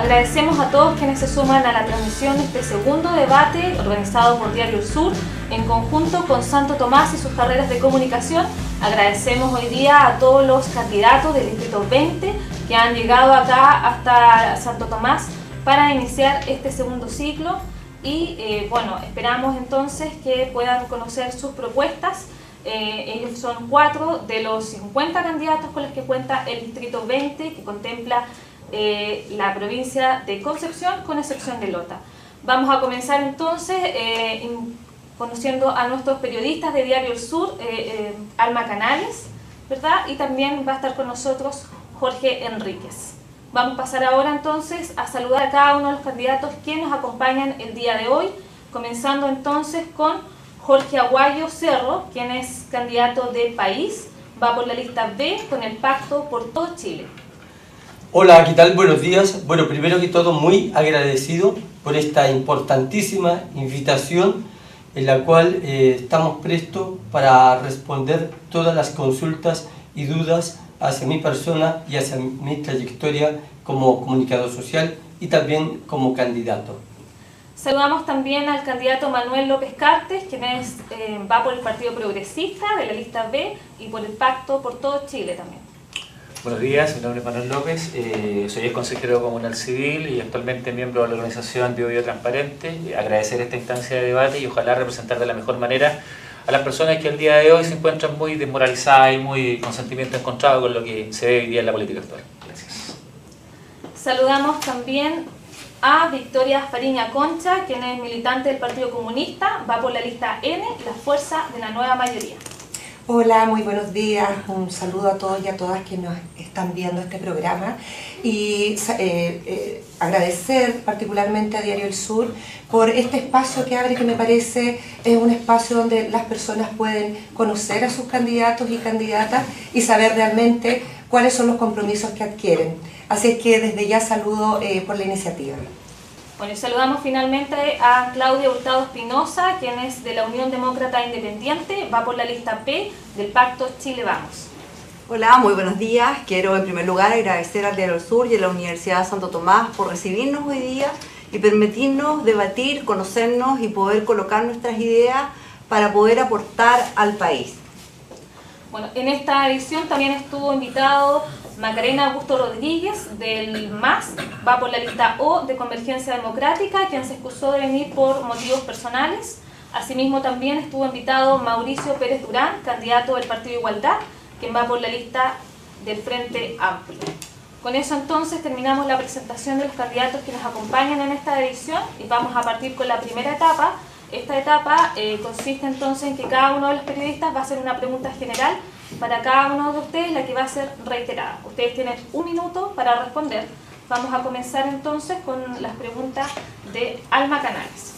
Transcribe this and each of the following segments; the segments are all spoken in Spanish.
Agradecemos a todos quienes se suman a la transmisión de este segundo debate organizado por Diario El Sur en conjunto con Santo Tomás y sus carreras de comunicación. Agradecemos hoy día a todos los candidatos del Distrito 20 que han llegado acá hasta Santo Tomás para iniciar este segundo ciclo y bueno, esperamos entonces que puedan conocer sus propuestas. Ellos son 4 de los 50 candidatos con los que cuenta el Distrito 20, que contempla la provincia de Concepción, con excepción de Lota. Vamos a comenzar entonces conociendo a nuestros periodistas de Diario El Sur, Alma Canales, ¿verdad? Y también va a estar con nosotros Jorge Enríquez. Vamos a pasar ahora entonces a saludar a cada uno de los candidatos que nos acompañan el día de hoy, comenzando entonces con Jorge Aguayo Cerro, quien es candidato de País, va por la lista B con el Pacto por todo Chile. Hola, ¿qué tal? Buenos días. Bueno, primero que todo, muy agradecido por esta importantísima invitación en la cual estamos prestos para responder todas las consultas y dudas hacia mi persona y hacia mi trayectoria como comunicador social y también como candidato. Saludamos también al candidato Manuel López Cartes, quien va por el Partido Progresista de la lista B y por el Pacto por todo Chile también. Buenos días, mi nombre es Manuel López, soy el consejero comunal civil y actualmente miembro de la organización Bio Transparente. Agradecer esta instancia de debate y ojalá representar de la mejor manera a las personas que al día de hoy se encuentran muy desmoralizadas y muy con sentimiento encontrado con lo que se ve hoy día en la política actual. Gracias. Saludamos también a Victoria Fariña Concha, quien es militante del Partido Comunista, va por la lista N, la fuerza de la nueva mayoría. Hola, muy buenos días, un saludo a todos y a todas que nos están viendo este programa y agradecer particularmente a Diario El Sur por este espacio que abre, que me parece es un espacio donde las personas pueden conocer a sus candidatos y candidatas y saber realmente cuáles son los compromisos que adquieren. Así es que desde ya saludo por la iniciativa. Bueno, y saludamos finalmente a Claudia Hurtado Espinosa, quien es de la Unión Demócrata Independiente, va por la lista P del Pacto Chile Vamos. Hola, muy buenos días. Quiero en primer lugar agradecer al Diario del Sur y a la Universidad Santo Tomás por recibirnos hoy día y permitirnos debatir, conocernos y poder colocar nuestras ideas para poder aportar al país. Bueno, en esta edición también estuvo invitado Macarena Augusto Rodríguez del MAS, va por la lista O de Convergencia Democrática, quien se excusó de venir por motivos personales. Asimismo también estuvo invitado Mauricio Pérez Durán, candidato del Partido Igualdad, quien va por la lista del Frente Amplio. Con eso entonces terminamos la presentación de los candidatos que nos acompañan en esta edición y vamos a partir con la primera etapa. Esta etapa consiste entonces en que cada uno de los periodistas va a hacer una pregunta general para cada uno de ustedes, la que va a ser reiterada. Ustedes tienen 1 minuto para responder. Vamos a comenzar entonces con las preguntas de Alma Canales.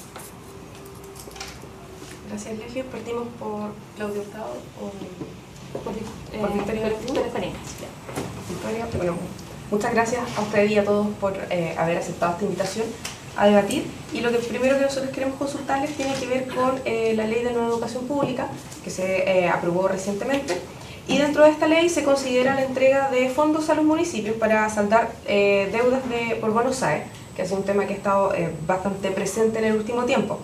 Gracias, Leslie. Partimos por Claudia Hurtado o por Victoria Fariña. Victoria, bueno, muchas gracias a ustedes y a todos por haber aceptado esta invitación a debatir. Y lo que primero que nosotros queremos consultarles tiene que ver con la Ley de Nueva Educación Pública, que se aprobó recientemente. Y dentro de esta ley se considera la entrega de fondos a los municipios para saldar deudas por bonos SAE, que es un tema que ha estado bastante presente en el último tiempo.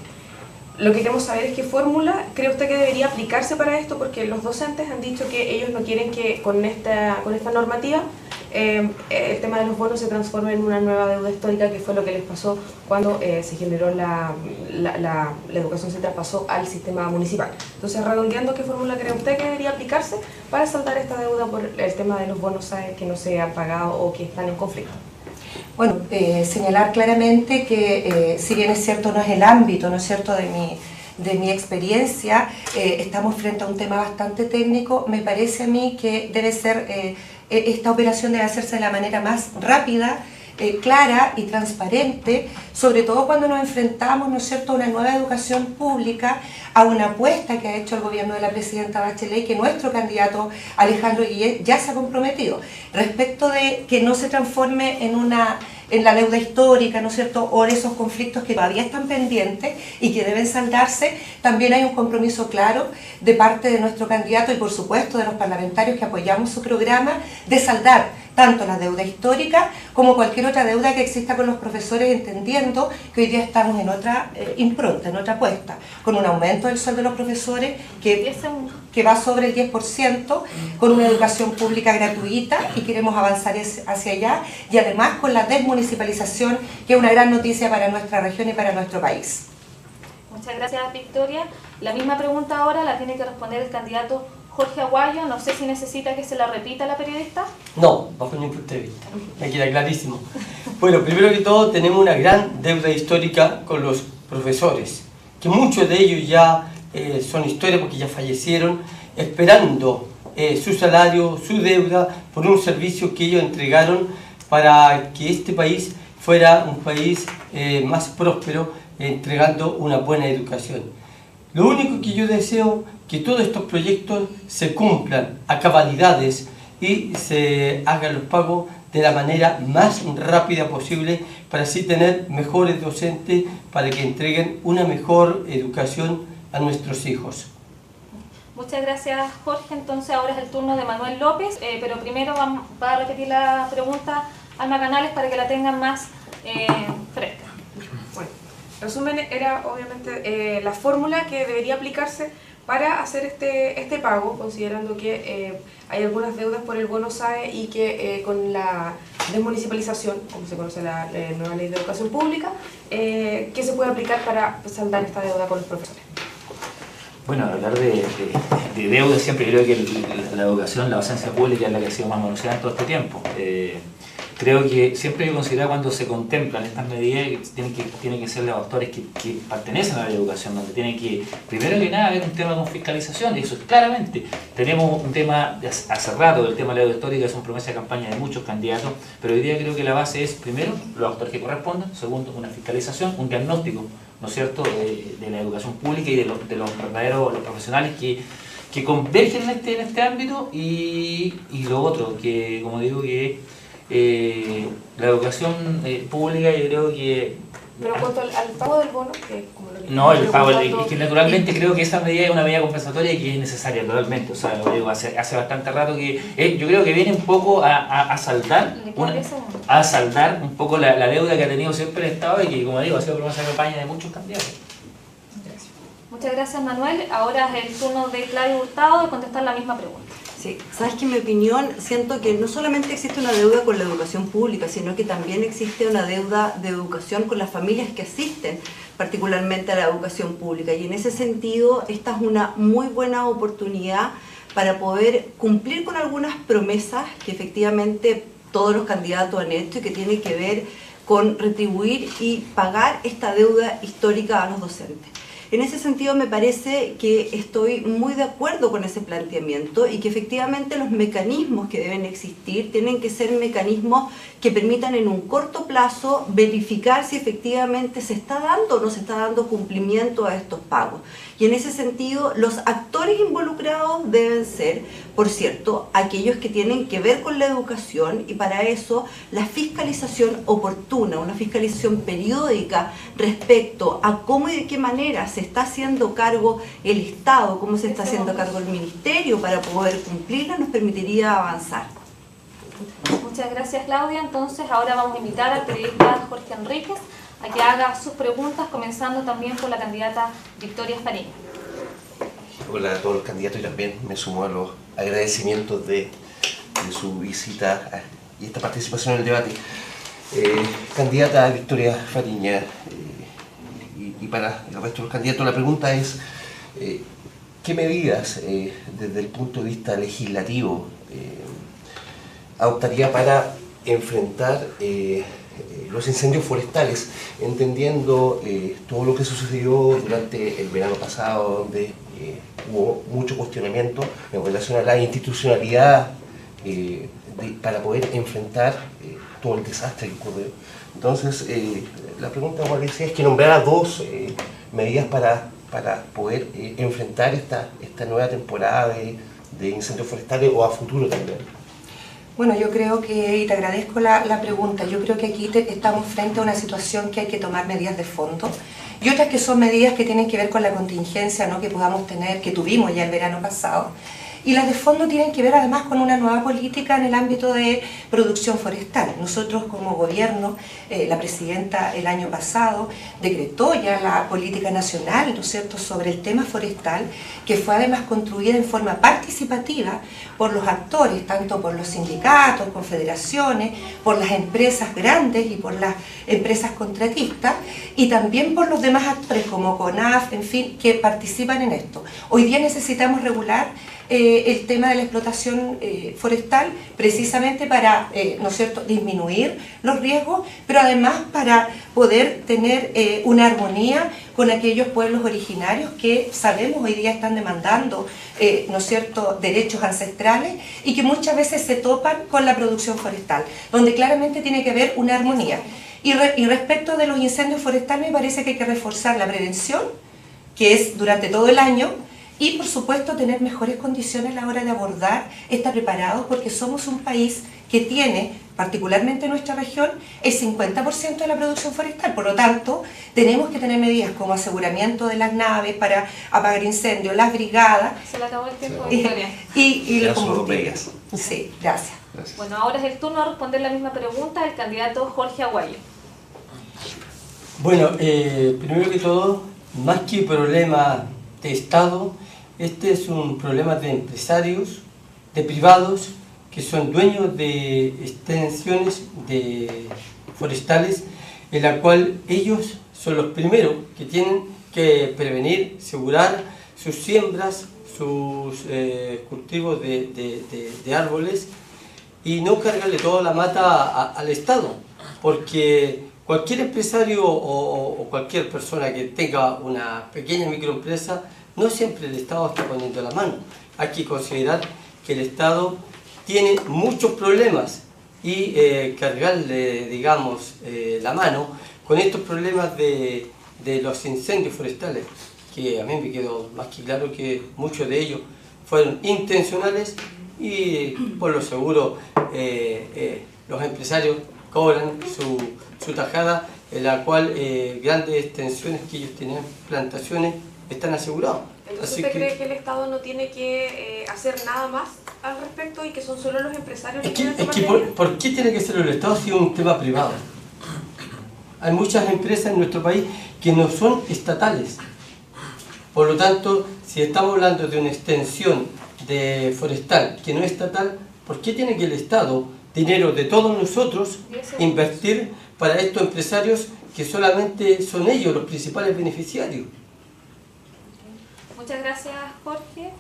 Lo que queremos saber es qué fórmula cree usted que debería aplicarse para esto, porque los docentes han dicho que ellos no quieren que con esta normativa el tema de los bonos se transforme en una nueva deuda histórica, que fue lo que les pasó cuando se generó la educación, se traspasó al sistema municipal. Entonces, redondeando, ¿qué fórmula cree usted que debería aplicarse para saldar esta deuda por el tema de los bonos SAE que no se han pagado o que están en conflicto? Bueno, señalar claramente que si bien es cierto no es el ámbito, ¿no es cierto?, de mi experiencia, estamos frente a un tema bastante técnico. Me parece a mí que debe ser, esta operación debe hacerse de la manera más rápida, clara y transparente, sobre todo cuando nos enfrentamos, ¿no es cierto?, a una nueva educación pública, a una apuesta que ha hecho el gobierno de la presidenta Bachelet y que nuestro candidato Alejandro Guillet ya se ha comprometido, respecto de que no se transforme en la deuda histórica, ¿no es cierto?, o en esos conflictos que todavía están pendientes y que deben saldarse. También hay un compromiso claro de parte de nuestro candidato y por supuesto de los parlamentarios que apoyamos su programa de saldar tanto la deuda histórica como cualquier otra deuda que exista con los profesores, entendiendo que hoy día estamos en otra impronta, en otra apuesta, con un aumento del sueldo de los profesores que va sobre el 10%, con una educación pública gratuita y queremos avanzar hacia allá, y además con la desmunicipalización, que es una gran noticia para nuestra región y para nuestro país. Muchas gracias, Victoria. La misma pregunta ahora la tiene que responder el candidato Jorge Aguayo. No sé si necesita que se la repita la periodista. No, bajo ningún punto de vista. Me queda clarísimo. Bueno, primero que todo tenemos una gran deuda histórica con los profesores, que muchos de ellos ya son historia porque ya fallecieron, esperando su salario, su deuda, por un servicio que ellos entregaron para que este país fuera un país más próspero, entregando una buena educación. Lo único que yo deseo que todos estos proyectos se cumplan a cabalidades y se hagan los pagos de la manera más rápida posible para así tener mejores docentes para que entreguen una mejor educación a nuestros hijos. Muchas gracias, Jorge. Entonces ahora es el turno de Manuel López, pero primero va a repetir la pregunta Alma Canales para que la tengan más fresca. Bueno, resumen era obviamente la fórmula que debería aplicarse para hacer este pago, considerando que hay algunas deudas por el bono SAE y que con la desmunicipalización, como se conoce la nueva ley de educación pública, ¿qué se puede aplicar para saldar esta deuda con los profesores? Bueno, hablar de deuda siempre, creo que la educación, la docencia pública es la que ha sido más manoseada en todo este tiempo. Creo que siempre hay que considerar cuando se contemplan estas medidas que tienen que ser los actores que pertenecen a la educación, donde tienen que, primero que nada, haber un tema con fiscalización, y eso es claramente. Tenemos un tema hace rato, el tema de la deuda histórica, es una promesa de campaña de muchos candidatos, pero hoy día creo que la base es, primero, los actores que correspondan, segundo, una fiscalización, un diagnóstico, ¿no es cierto?, de la educación pública y de los verdaderos los profesionales que convergen en este ámbito, y lo otro, que como digo, que la educación pública, yo creo que... Pero en cuanto al pago del bono, que es como lo que... No, el pago, es que naturalmente creo que esa medida es una medida compensatoria y que es necesaria totalmente. O sea, lo digo, hace bastante rato que yo creo que viene un poco a saldar un poco la deuda que ha tenido siempre el Estado y que, como digo, ha sido promesa de campaña de muchos candidatos. Muchas gracias, Manuel. Ahora es el turno de Claudio Hurtado de contestar la misma pregunta. Sí, sabes que en mi opinión siento que no solamente existe una deuda con la educación pública, sino que también existe una deuda de educación con las familias que asisten particularmente a la educación pública, y en ese sentido esta es una muy buena oportunidad para poder cumplir con algunas promesas que efectivamente todos los candidatos han hecho y que tienen que ver con retribuir y pagar esta deuda histórica a los docentes. En ese sentido me parece que estoy muy de acuerdo con ese planteamiento y que efectivamente los mecanismos que deben existir tienen que ser mecanismos que permitan en un corto plazo verificar si efectivamente se está dando o no se está dando cumplimiento a estos pagos. Y en ese sentido los actores involucrados deben ser, por cierto, aquellos que tienen que ver con la educación, y para eso la fiscalización oportuna, una fiscalización periódica respecto a cómo y de qué manera se está haciendo cargo el Estado, cómo se está haciendo cargo el Ministerio para poder cumplirla, nos permitiría avanzar. Muchas gracias, Claudia. Entonces ahora vamos a invitar al periodista Jorge Enríquez a que haga sus preguntas, comenzando también por la candidata Victoria Fariña. Hola a todos los candidatos, y también me sumo a los agradecimientos de su visita y esta participación en el debate. Candidata Victoria Fariña, y para el resto de los candidatos, la pregunta es ¿qué medidas desde el punto de vista legislativo adoptaría para enfrentar los incendios forestales, entendiendo todo lo que sucedió durante el verano pasado, donde hubo mucho cuestionamiento en relación a la institucionalidad para poder enfrentar todo el desastre que ocurrió? Entonces, la pregunta es que nombrara dos medidas para poder enfrentar esta nueva temporada de incendios forestales, o a futuro también. Bueno, yo creo que, y te agradezco la pregunta, yo creo que aquí estamos frente a una situación que hay que tomar medidas de fondo, y otras que son medidas que tienen que ver con la contingencia, ¿no?, que podamos tener, que tuvimos ya el verano pasado, y las de fondo tienen que ver además con una nueva política en el ámbito de producción forestal. Nosotros como gobierno, la presidenta el año pasado decretó ya la política nacional, ¿no es cierto?, sobre el tema forestal, que fue además construida en forma participativa por los actores, tanto por los sindicatos, confederaciones, por las empresas grandes y por las empresas contratistas, y también por los demás actores como CONAF, en fin, que participan en esto. Hoy día necesitamos regular el tema de la explotación forestal precisamente para, ¿no es cierto?, disminuir los riesgos, pero además para poder tener una armonía con aquellos pueblos originarios que sabemos hoy día están demandando, ¿no es cierto?, derechos ancestrales y que muchas veces se topan con la producción forestal, donde claramente tiene que haber una armonía. Y respecto de los incendios forestales, me parece que hay que reforzar la prevención, que es durante todo el año, y por supuesto tener mejores condiciones a la hora de abordar, estar preparados, porque somos un país que tiene, particularmente en nuestra región, el 50% de la producción forestal. Por lo tanto, tenemos que tener medidas como aseguramiento de las naves para apagar incendios, las brigadas. Se le acabó el tiempo, Victoria. Y Ya los son combustibles. Sí, gracias. Bueno, ahora es el turno de responder la misma pregunta del candidato Jorge Aguayo. Bueno, primero que todo, más que problema de Estado, este es un problema de empresarios, de privados, que son dueños de extensiones forestales, en la cual ellos son los primeros que tienen que prevenir, asegurar sus siembras, sus cultivos de árboles, y no cargarle toda la mata al Estado, porque cualquier empresario o cualquier persona que tenga una pequeña microempresa, no siempre el Estado está poniendo la mano. Hay que considerar que el Estado tiene muchos problemas y cargarle, digamos, la mano con estos problemas de los incendios forestales, que a mí me quedó más que claro que muchos de ellos fueron intencionales y por lo seguro los empresarios cobran su tajada, en la cual grandes extensiones que ellos tienen, plantaciones, están asegurados. Entonces, ¿usted cree que el Estado no tiene que hacer nada más al respecto y que son solo los empresarios los que tienen que tomar medidas? ¿Por qué tiene que ser el Estado si es un tema privado? Hay muchas empresas en nuestro país que no son estatales. Por lo tanto, si estamos hablando de una extensión de forestal que no es estatal, ¿por qué tiene que el Estado, dinero de todos nosotros, invertir para estos empresarios que solamente son ellos los principales beneficiarios? Muchas gracias, Jorge.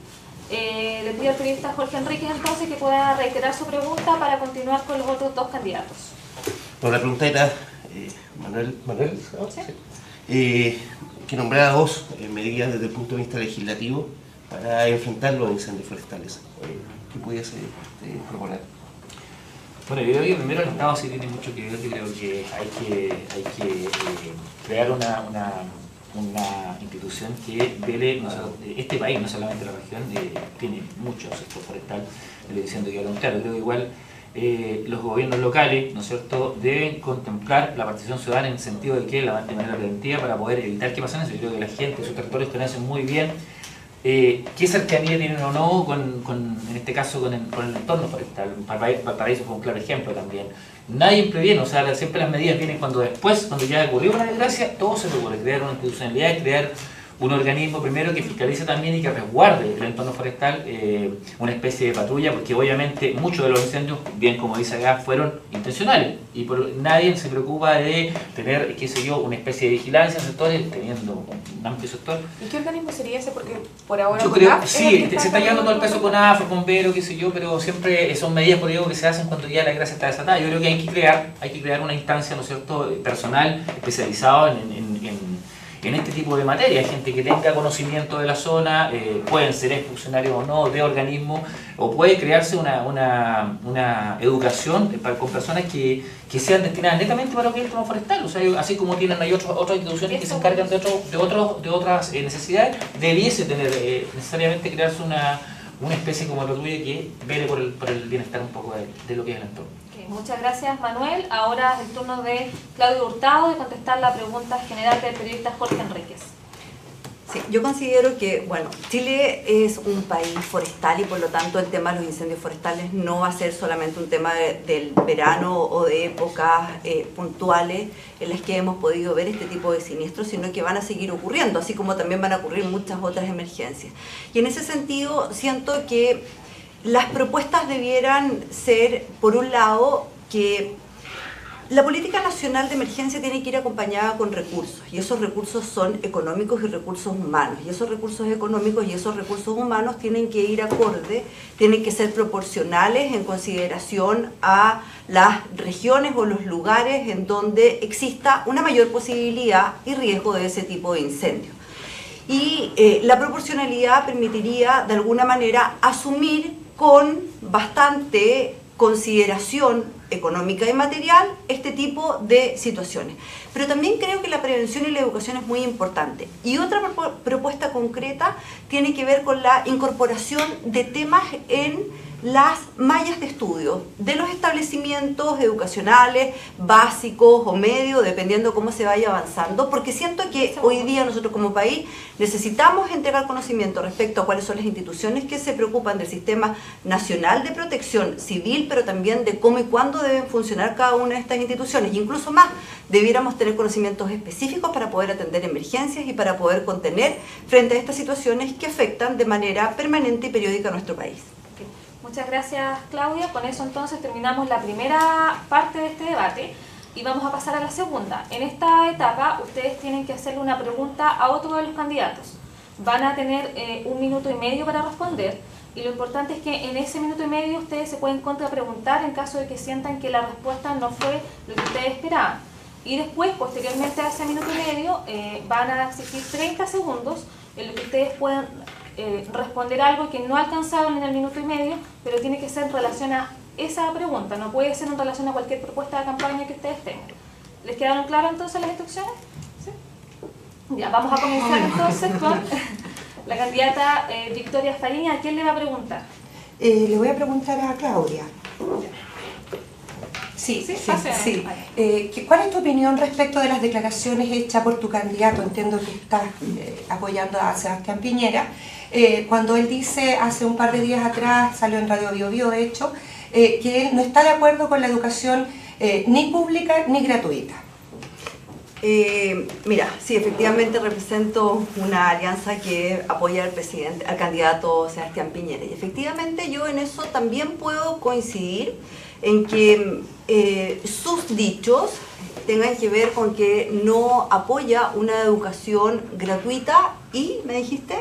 Le pido al periodista Jorge Enríquez entonces que pueda reiterar su pregunta para continuar con los otros dos candidatos. Bueno, la pregunta era, Manuel, ¿Sí? que nombrara dos medidas desde el punto de vista legislativo para enfrentar los incendios forestales. ¿Qué pudiese proponer? Bueno, yo creo que primero el Estado sí tiene mucho que ver. Yo creo que hay que crear una institución que vele, este país, no solamente la región, tiene mucho sector forestal, diciendo que claro, creo que igual los gobiernos locales, ¿no es cierto?, deben contemplar la participación ciudadana en el sentido de que de manera preventiva para poder evitar que pasen eso. Yo creo que la gente, sus territorios conocen muy bien qué cercanía tienen o no en este caso con el entorno forestal. Valparaíso fue un claro ejemplo también. Nadie previene, o sea, siempre las medidas vienen cuando ya ocurrió una desgracia, todo se ocurre, crear una institucionalidad, crear un organismo primero que fiscalice también y que resguarde el entorno forestal, una especie de patrulla, porque obviamente muchos de los incendios, bien como dice acá, fueron intencionales y nadie se preocupa de tener, qué sé yo, una especie de vigilancia en sectores, teniendo un amplio sector. ¿Y qué organismo sería ese? Porque por ahora yo creo, sí, se está llevando todo el peso con AFE, con Vero, qué sé yo, pero siempre son medidas, por digo, que se hacen cuando ya la desgracia está desatada. Yo creo que hay que crear una instancia, ¿no es cierto?, personal, especializado en este tipo de materia. Hay gente que tenga conocimiento de la zona, pueden ser funcionarios o no de organismos, o puede crearse una educación con personas que sean destinadas netamente para lo que es el tema forestal. O sea, así como hay otras instituciones que se encargan de otras necesidades, debiese tener necesariamente crearse una especie como patrulla que vele por el bienestar un poco de lo que es el entorno. Muchas gracias, Manuel. Ahora es el turno de Claudio Hurtado de contestar la pregunta general del periodista Jorge Enríquez. Sí, yo considero que, bueno, Chile es un país forestal y por lo tanto el tema de los incendios forestales no va a ser solamente un tema del verano o de épocas puntuales en las que hemos podido ver este tipo de siniestros, sino que van a seguir ocurriendo, así como también van a ocurrir muchas otras emergencias. Y en ese sentido siento que las propuestas debieran ser, por un lado, que la política nacional de emergencia tiene que ir acompañada con recursos, y esos recursos son económicos y recursos humanos, y esos recursos económicos y esos recursos humanos tienen que ir acorde, tienen que ser proporcionales en consideración a las regiones o los lugares en donde exista una mayor posibilidad y riesgo de ese tipo de incendio. Y la proporcionalidad permitiría de alguna manera asumir con bastante consideración económica y material este tipo de situaciones. Pero también creo que la prevención y la educación es muy importante. Y otra propuesta concreta tiene que ver con la incorporación de temas en las mallas de estudio de los establecimientos educacionales, básicos o medios, dependiendo cómo se vaya avanzando, porque siento que hoy día nosotros como país necesitamos entregar conocimiento respecto a cuáles son las instituciones que se preocupan del sistema nacional de protección civil, pero también de cómo y cuándo deben funcionar cada una de estas instituciones. Y incluso más, debiéramos tener conocimientos específicos para poder atender emergencias y para poder contener frente a estas situaciones que afectan de manera permanente y periódica a nuestro país. Muchas gracias, Claudia. Con eso entonces terminamos la primera parte de este debate y vamos a pasar a la segunda. En esta etapa ustedes tienen que hacerle una pregunta a otro de los candidatos. Van a tener 1 minuto y medio para responder y lo importante es que en ese minuto y medio ustedes se pueden contrapreguntar en caso de que sientan que la respuesta no fue lo que ustedes esperaban. Y después, posteriormente a ese minuto y medio, van a existir 30 segundos en los que ustedes puedan responder algo que no alcanzaron en el minuto y medio, pero tiene que ser en relación a esa pregunta, no puede ser en relación a cualquier propuesta de campaña que ustedes tengan. ¿Les quedaron claras entonces las instrucciones? ¿Sí? Ya, vamos a comenzar entonces con la candidata Victoria Fariña. ¿A quién le va a preguntar? Le voy a preguntar a Claudia. Sí. ¿Cuál es tu opinión respecto de las declaraciones hechas por tu candidato? Entiendo que estás apoyando a Sebastián Piñera. Cuando él dice, hace un par de días atrás, salió en Radio Bio Bio, de hecho, que él no está de acuerdo con la educación ni pública ni gratuita. Mira, sí, efectivamente represento una alianza que apoya al candidato Sebastián Piñera. Y efectivamente yo en eso también puedo coincidir en que sus dichos tengan que ver con que no apoya una educación gratuita y, ¿me dijiste?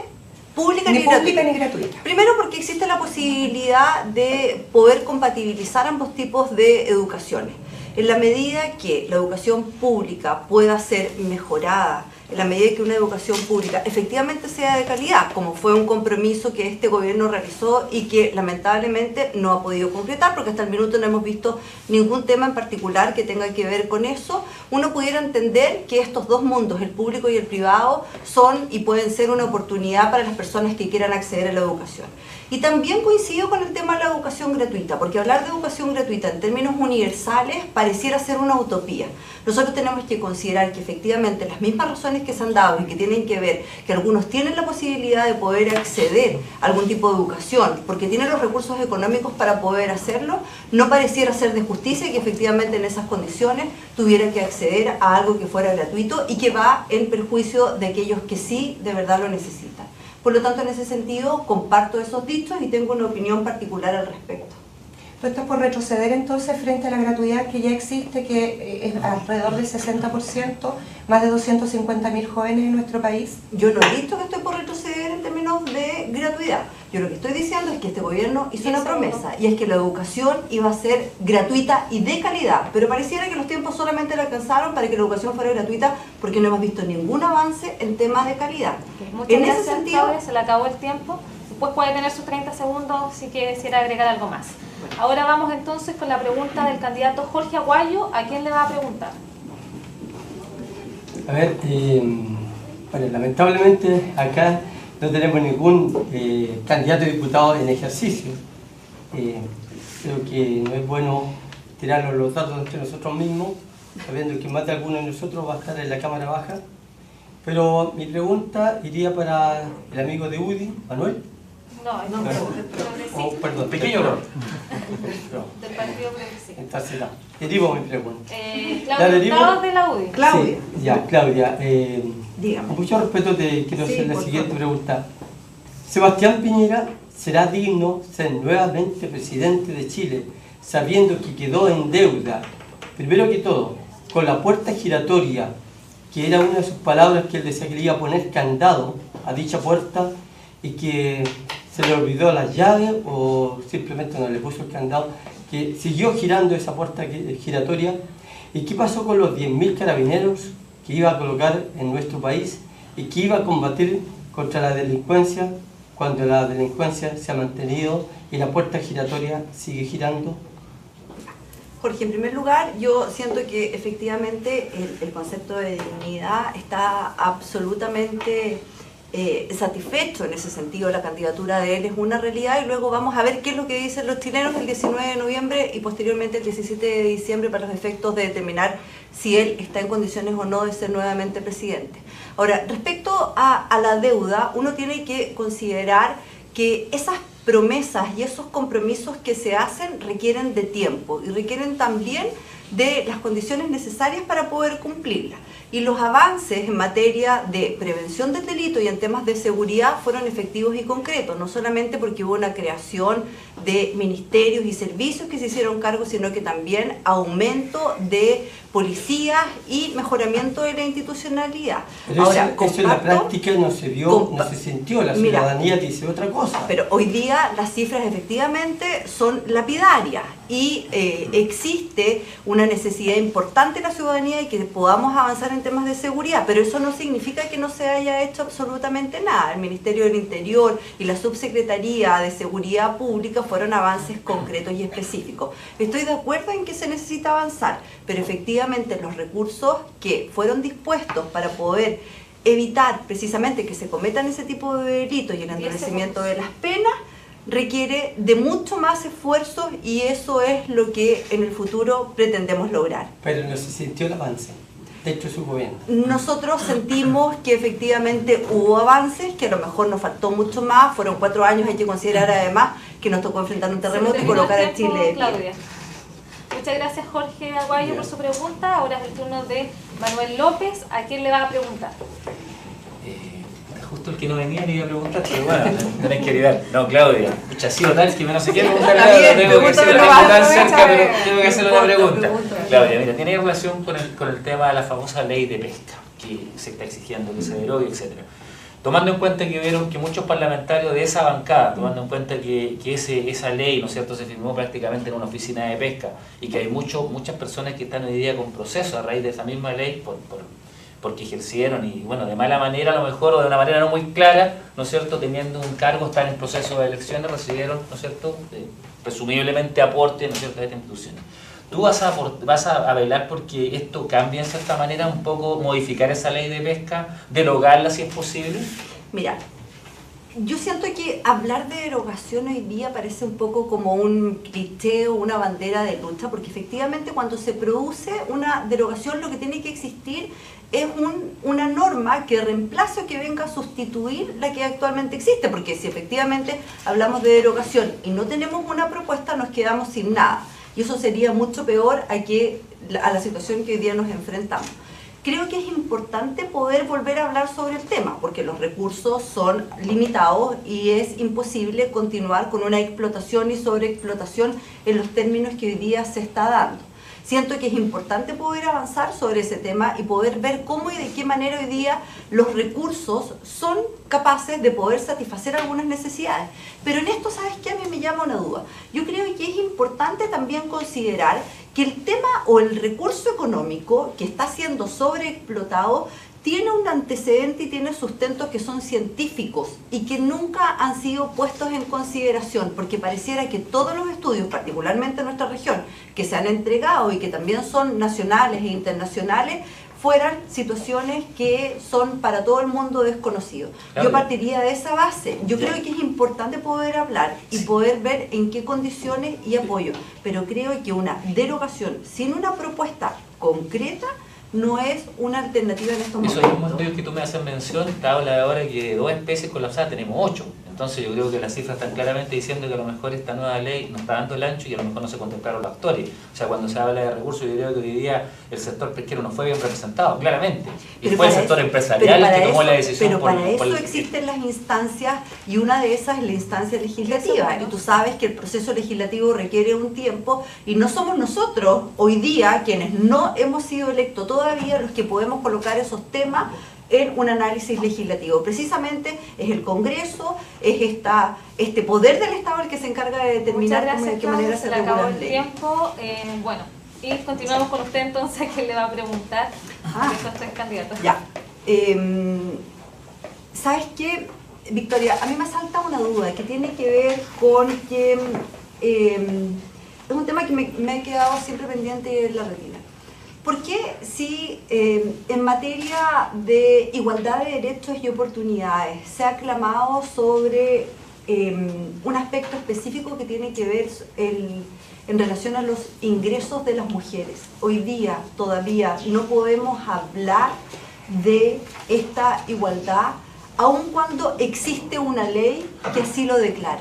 Pública ni gratuita. Primero porque existe la posibilidad de poder compatibilizar ambos tipos de educaciones. En la medida que la educación pública pueda ser mejorada, en la medida que una educación pública efectivamente sea de calidad, como fue un compromiso que este gobierno realizó y que lamentablemente no ha podido concretar, porque hasta el minuto no hemos visto ningún tema en particular que tenga que ver con eso, uno pudiera entender que estos dos mundos, el público y el privado, son y pueden ser una oportunidad para las personas que quieran acceder a la educación. Y también coincido con el tema de la educación gratuita, porque hablar de educación gratuita en términos universales pareciera ser una utopía. Nosotros tenemos que considerar que efectivamente las mismas razones que se han dado y que tienen que ver que algunos tienen la posibilidad de poder acceder a algún tipo de educación, porque tienen los recursos económicos para poder hacerlo, no pareciera ser de justicia que efectivamente en esas condiciones tuvieran que acceder a algo que fuera gratuito y que va en perjuicio de aquellos que sí de verdad lo necesitan. Por lo tanto, en ese sentido, comparto esos dichos y tengo una opinión particular al respecto. ¿Tú estás por retroceder entonces frente a la gratuidad que ya existe, que es alrededor del 60%, más de 250.000 jóvenes en nuestro país? Yo no he dicho que estoy por retroceder en términos de gratuidad. Yo lo que estoy diciendo es que este gobierno hizo una promesa, y es que la educación iba a ser gratuita y de calidad, pero pareciera que los tiempos solamente le alcanzaron para que la educación fuera gratuita, porque no hemos visto ningún avance en temas de calidad. En ese sentido, Claudia, se le acabó el tiempo. Después puede tener sus 30 segundos si quisiera agregar algo más. Ahora vamos entonces con la pregunta del candidato Jorge Aguayo. ¿A quién le va a preguntar? A ver, bueno, lamentablemente acá no tenemos ningún candidato a diputado en ejercicio. Creo que no es bueno tirarnos los datos entre nosotros mismos, sabiendo que más de alguno de nosotros va a estar en la Cámara Baja. Pero mi pregunta iría para el amigo de UDI, Manuel. No, Oh, perdón, Pequeño error. del Partido Progresista. Entonces, no. Derivo mi pregunta. Claudia Hurtado de la UDI. Claudia. Sí, ya, Claudia. Dígame. Con mucho respeto te quiero Sí, hacer la por siguiente favor. pregunta. Sebastián Piñera será digno ser nuevamente presidente de Chile, sabiendo que quedó en deuda, primero que todo, con la puerta giratoria, que era una de sus palabras que él decía que le iba a poner candado a dicha puerta y que se le olvidó las llaves o simplemente no le puso el candado, que siguió girando esa puerta giratoria. ¿Y qué pasó con los 10.000 carabineros que iba a colocar en nuestro país y que iba a combatir contra la delincuencia cuando la delincuencia se ha mantenido y la puerta giratoria sigue girando? Jorge, en primer lugar, yo siento que efectivamente el concepto de dignidad está absolutamente satisfecho en ese sentido. La candidatura de él es una realidad y luego vamos a ver qué es lo que dicen los chilenos el 19 de noviembre y posteriormente el 17 de diciembre para los efectos de determinar si él está en condiciones o no de ser nuevamente presidente. Ahora, respecto a la deuda, uno tiene que considerar que esas promesas y esos compromisos que se hacen requieren de tiempo y requieren también de las condiciones necesarias para poder cumplirlas. Y los avances en materia de prevención del delito y en temas de seguridad fueron efectivos y concretos, no solamente porque hubo una creación de ministerios y servicios que se hicieron cargo, sino que también aumento de policías y mejoramiento de la institucionalidad. Pero ahora, eso en la práctica no se vio, no se sintió, la ciudadanía dice otra cosa. Pero hoy día las cifras efectivamente son lapidarias y existe una necesidad importante de la ciudadanía y que podamos avanzar en temas de seguridad, pero eso no significa que no se haya hecho absolutamente nada. El Ministerio del Interior y la Subsecretaría de Seguridad Pública fueron avances concretos y específicos. Estoy de acuerdo en que se necesita avanzar, pero efectivamente los recursos que fueron dispuestos para poder evitar precisamente que se cometan ese tipo de delitos y el endurecimiento de las penas requiere de mucho más esfuerzo y eso es lo que en el futuro pretendemos lograr. Pero no se sintió el avance dentro de su gobierno. Nosotros sentimos que efectivamente hubo avances, que a lo mejor nos faltó mucho más, fueron 4 años, hay que considerar además que nos tocó enfrentar un terremoto y colocar a Chile de pie. Claudia. Muchas gracias Jorge Aguayo por su pregunta. Ahora es el turno de Manuel López. ¿A quién le va a preguntar? Justo el que no venía le iba a preguntar, pero bueno, tenés que ayudar. No, Claudia, pucha, ha sido tal que me no sé qué preguntar nada, tengo que hacer la tan cerca, pero tengo que hacerle una pregunta. Claudia, mira, tiene relación con el tema de la famosa ley de pesca, que se está exigiendo que se derogue, etc. Tomando en cuenta que vieron que muchos parlamentarios de esa bancada, tomando en cuenta que esa ley, ¿no es cierto?, se firmó prácticamente en una oficina de pesca y que hay muchas personas que están hoy día con procesos a raíz de esa misma ley porque ejercieron y bueno, de mala manera a lo mejor o de una manera no muy clara, ¿no es cierto?, teniendo un cargo, están en proceso de elecciones, recibieron, ¿no es cierto?, presumiblemente aporte, ¿no es cierto?, de esta institución. ¿Tú vas a velar porque esto cambie en cierta manera, un poco modificar esa ley de pesca, derogarla si es posible? Mira, yo siento que hablar de derogación hoy día parece un poco como un cliché o una bandera de lucha, porque efectivamente cuando se produce una derogación lo que tiene que existir es una norma que reemplace o que venga a sustituir la que actualmente existe, porque si efectivamente hablamos de derogación y no tenemos una propuesta nos quedamos sin nada, y eso sería mucho peor a la situación que hoy día nos enfrentamos. Creo que es importante poder volver a hablar sobre el tema, porque los recursos son limitados y es imposible continuar con una explotación y sobreexplotación en los términos que hoy día se está dando. Siento que es importante poder avanzar sobre ese tema y poder ver cómo y de qué manera hoy día los recursos son capaces de poder satisfacer algunas necesidades. Pero en esto, ¿sabes qué? A mí me llama una duda. Yo creo que es importante también considerar que el tema o el recurso económico que está siendo sobreexplotado tiene un antecedente y tiene sustentos que son científicos y que nunca han sido puestos en consideración, porque pareciera que todos los estudios, particularmente en nuestra región, que se han entregado y que también son nacionales e internacionales, fueran situaciones que son para todo el mundo desconocidos. Yo partiría de esa base. Yo creo que es importante poder hablar y poder ver en qué condiciones y apoyo, pero creo que una derogación sin una propuesta concreta no es una alternativa en estos Esos momentos. mismos estudios que tú me haces mención, te habla ahora que de 2 especies colapsadas tenemos 8. Entonces yo creo que las cifras están claramente diciendo que a lo mejor esta nueva ley no está dando el ancho y a lo mejor no se contemplaron los actores. O sea, cuando se habla de recursos, yo creo que hoy día el sector pesquero no fue bien representado, claramente. Y Pero fue el para sector eso- empresarial pero el que para tomó eso- la decisión. Pero para eso el- existen las instancias y una de esas es la instancia legislativa. Y tú sabes que el proceso legislativo requiere un tiempo y no somos nosotros hoy día quienes no hemos sido electos todavía los que podemos colocar esos temas en un análisis legislativo. Precisamente es el Congreso, es este poder del Estado el que se encarga de determinar Muchas cómo y de gracias, qué manera Claudia, se se le acabó regulan el leyes. tiempo. Bueno, y continuamos con usted entonces, que le va a preguntar Ajá. de estos 3 candidatos. Ya. ¿Sabes qué, Victoria? A mí me salta una duda que tiene que ver con que es un tema que me ha quedado siempre pendiente en la retina. ¿Por qué si en materia de igualdad de derechos y oportunidades se ha clamado sobre un aspecto específico que tiene que ver en relación a los ingresos de las mujeres? Hoy día todavía no podemos hablar de esta igualdad, aun cuando existe una ley que así lo declara.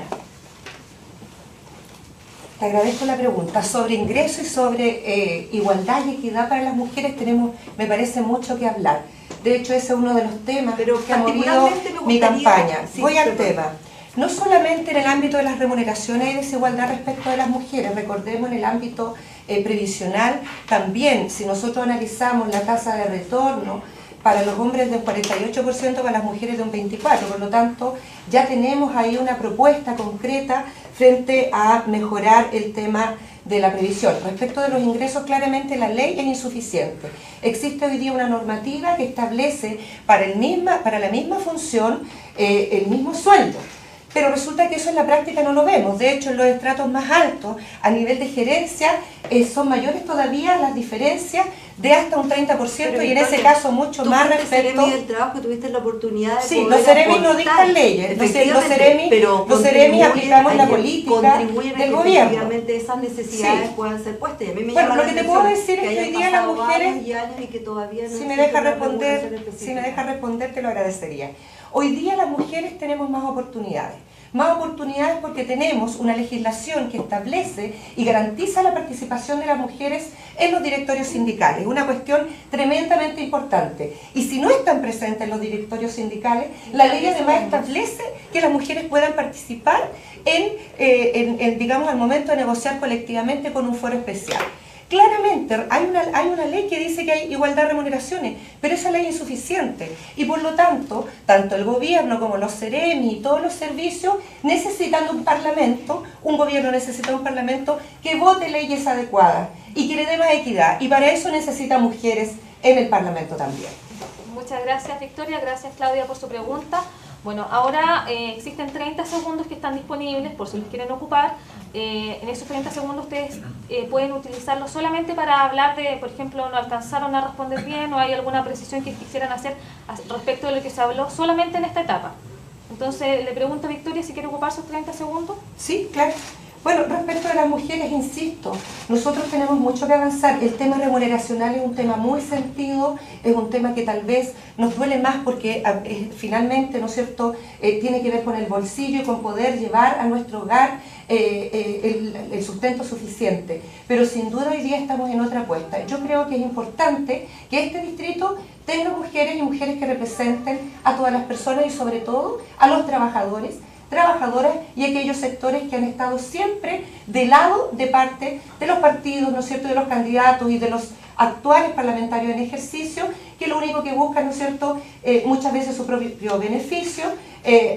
Te agradezco la pregunta. Sobre ingreso y sobre igualdad y equidad para las mujeres tenemos, me parece, mucho que hablar. De hecho, ese es uno de los temas Pero que ha movido particularmente me mi gustaría- campaña. sí, Voy al perdón. tema. No solamente en el ámbito de las remuneraciones hay desigualdad respecto de las mujeres, recordemos en el ámbito previsional también, si nosotros analizamos la tasa de retorno, para los hombres de un 48%, para las mujeres de un 24%. Por lo tanto, ya tenemos ahí una propuesta concreta frente a mejorar el tema de la previsión. Respecto de los ingresos, claramente la ley es insuficiente. Existe hoy día una normativa que establece para la misma función el mismo sueldo. Pero resulta que eso en la práctica no lo vemos. De hecho, en los estratos más altos, a nivel de gerencia, son mayores todavía las diferencias de hasta un 30%, Pero, y en ese Victoria, caso mucho tú más fuiste respecto... Seremi del trabajo y tuviste la oportunidad de Sí, poder los Ceremis no aportar. dictan leyes, los Efectivamente, pero Ceremis aplicamos la contribuyen- política contribuyen a del que gobierno. efectivamente esas necesidades Sí. puedan ser puestas. Y a mí me Bueno, llama lo la que te atención puedo decir es que hayan hoy día las pasado mujeres, años y años y que todavía no si existe me deja una responder, regulación específica. te lo agradecería. Hoy día las mujeres tenemos más oportunidades. Más oportunidades porque tenemos una legislación que establece y garantiza la participación de las mujeres en los directorios sindicales, una cuestión tremendamente importante. Y si no están presentes en los directorios sindicales, la ley además establece que las mujeres puedan participar digamos, al momento de negociar colectivamente con un foro especial. Claramente hay una ley que dice que hay igualdad de remuneraciones, pero esa ley es insuficiente y por lo tanto, tanto el gobierno como los Ceremi y todos los servicios necesitan un parlamento, un gobierno necesita un parlamento que vote leyes adecuadas y que le dé más equidad, y para eso necesita mujeres en el parlamento también. Muchas gracias, Victoria. Gracias, Claudia, por su pregunta. Bueno, ahora existen 30 segundos que están disponibles por si los quieren ocupar. En esos 30 segundos ustedes pueden utilizarlos solamente para hablar de, por ejemplo, no alcanzaron a responder bien o hay alguna precisión que quisieran hacer respecto de lo que se habló solamente en esta etapa. Entonces, le pregunto a Victoria si quiere ocupar sus 30 segundos. Sí, claro. Bueno, respecto a las mujeres, insisto, nosotros tenemos mucho que avanzar. El tema remuneracional es un tema muy sentido, es un tema que tal vez nos duele más porque finalmente, ¿no es cierto?, tiene que ver con el bolsillo y con poder llevar a nuestro hogar el sustento suficiente. Pero sin duda hoy día estamos en otra apuesta. Yo creo que es importante que este distrito tenga mujeres y mujeres que representen a todas las personas y sobre todo a los trabajadores, trabajadoras y aquellos sectores que han estado siempre de lado de parte de los partidos, ¿no es cierto?, de los candidatos y de los actuales parlamentarios en ejercicio, que lo único que buscan, ¿no es cierto?, muchas veces su propio beneficio,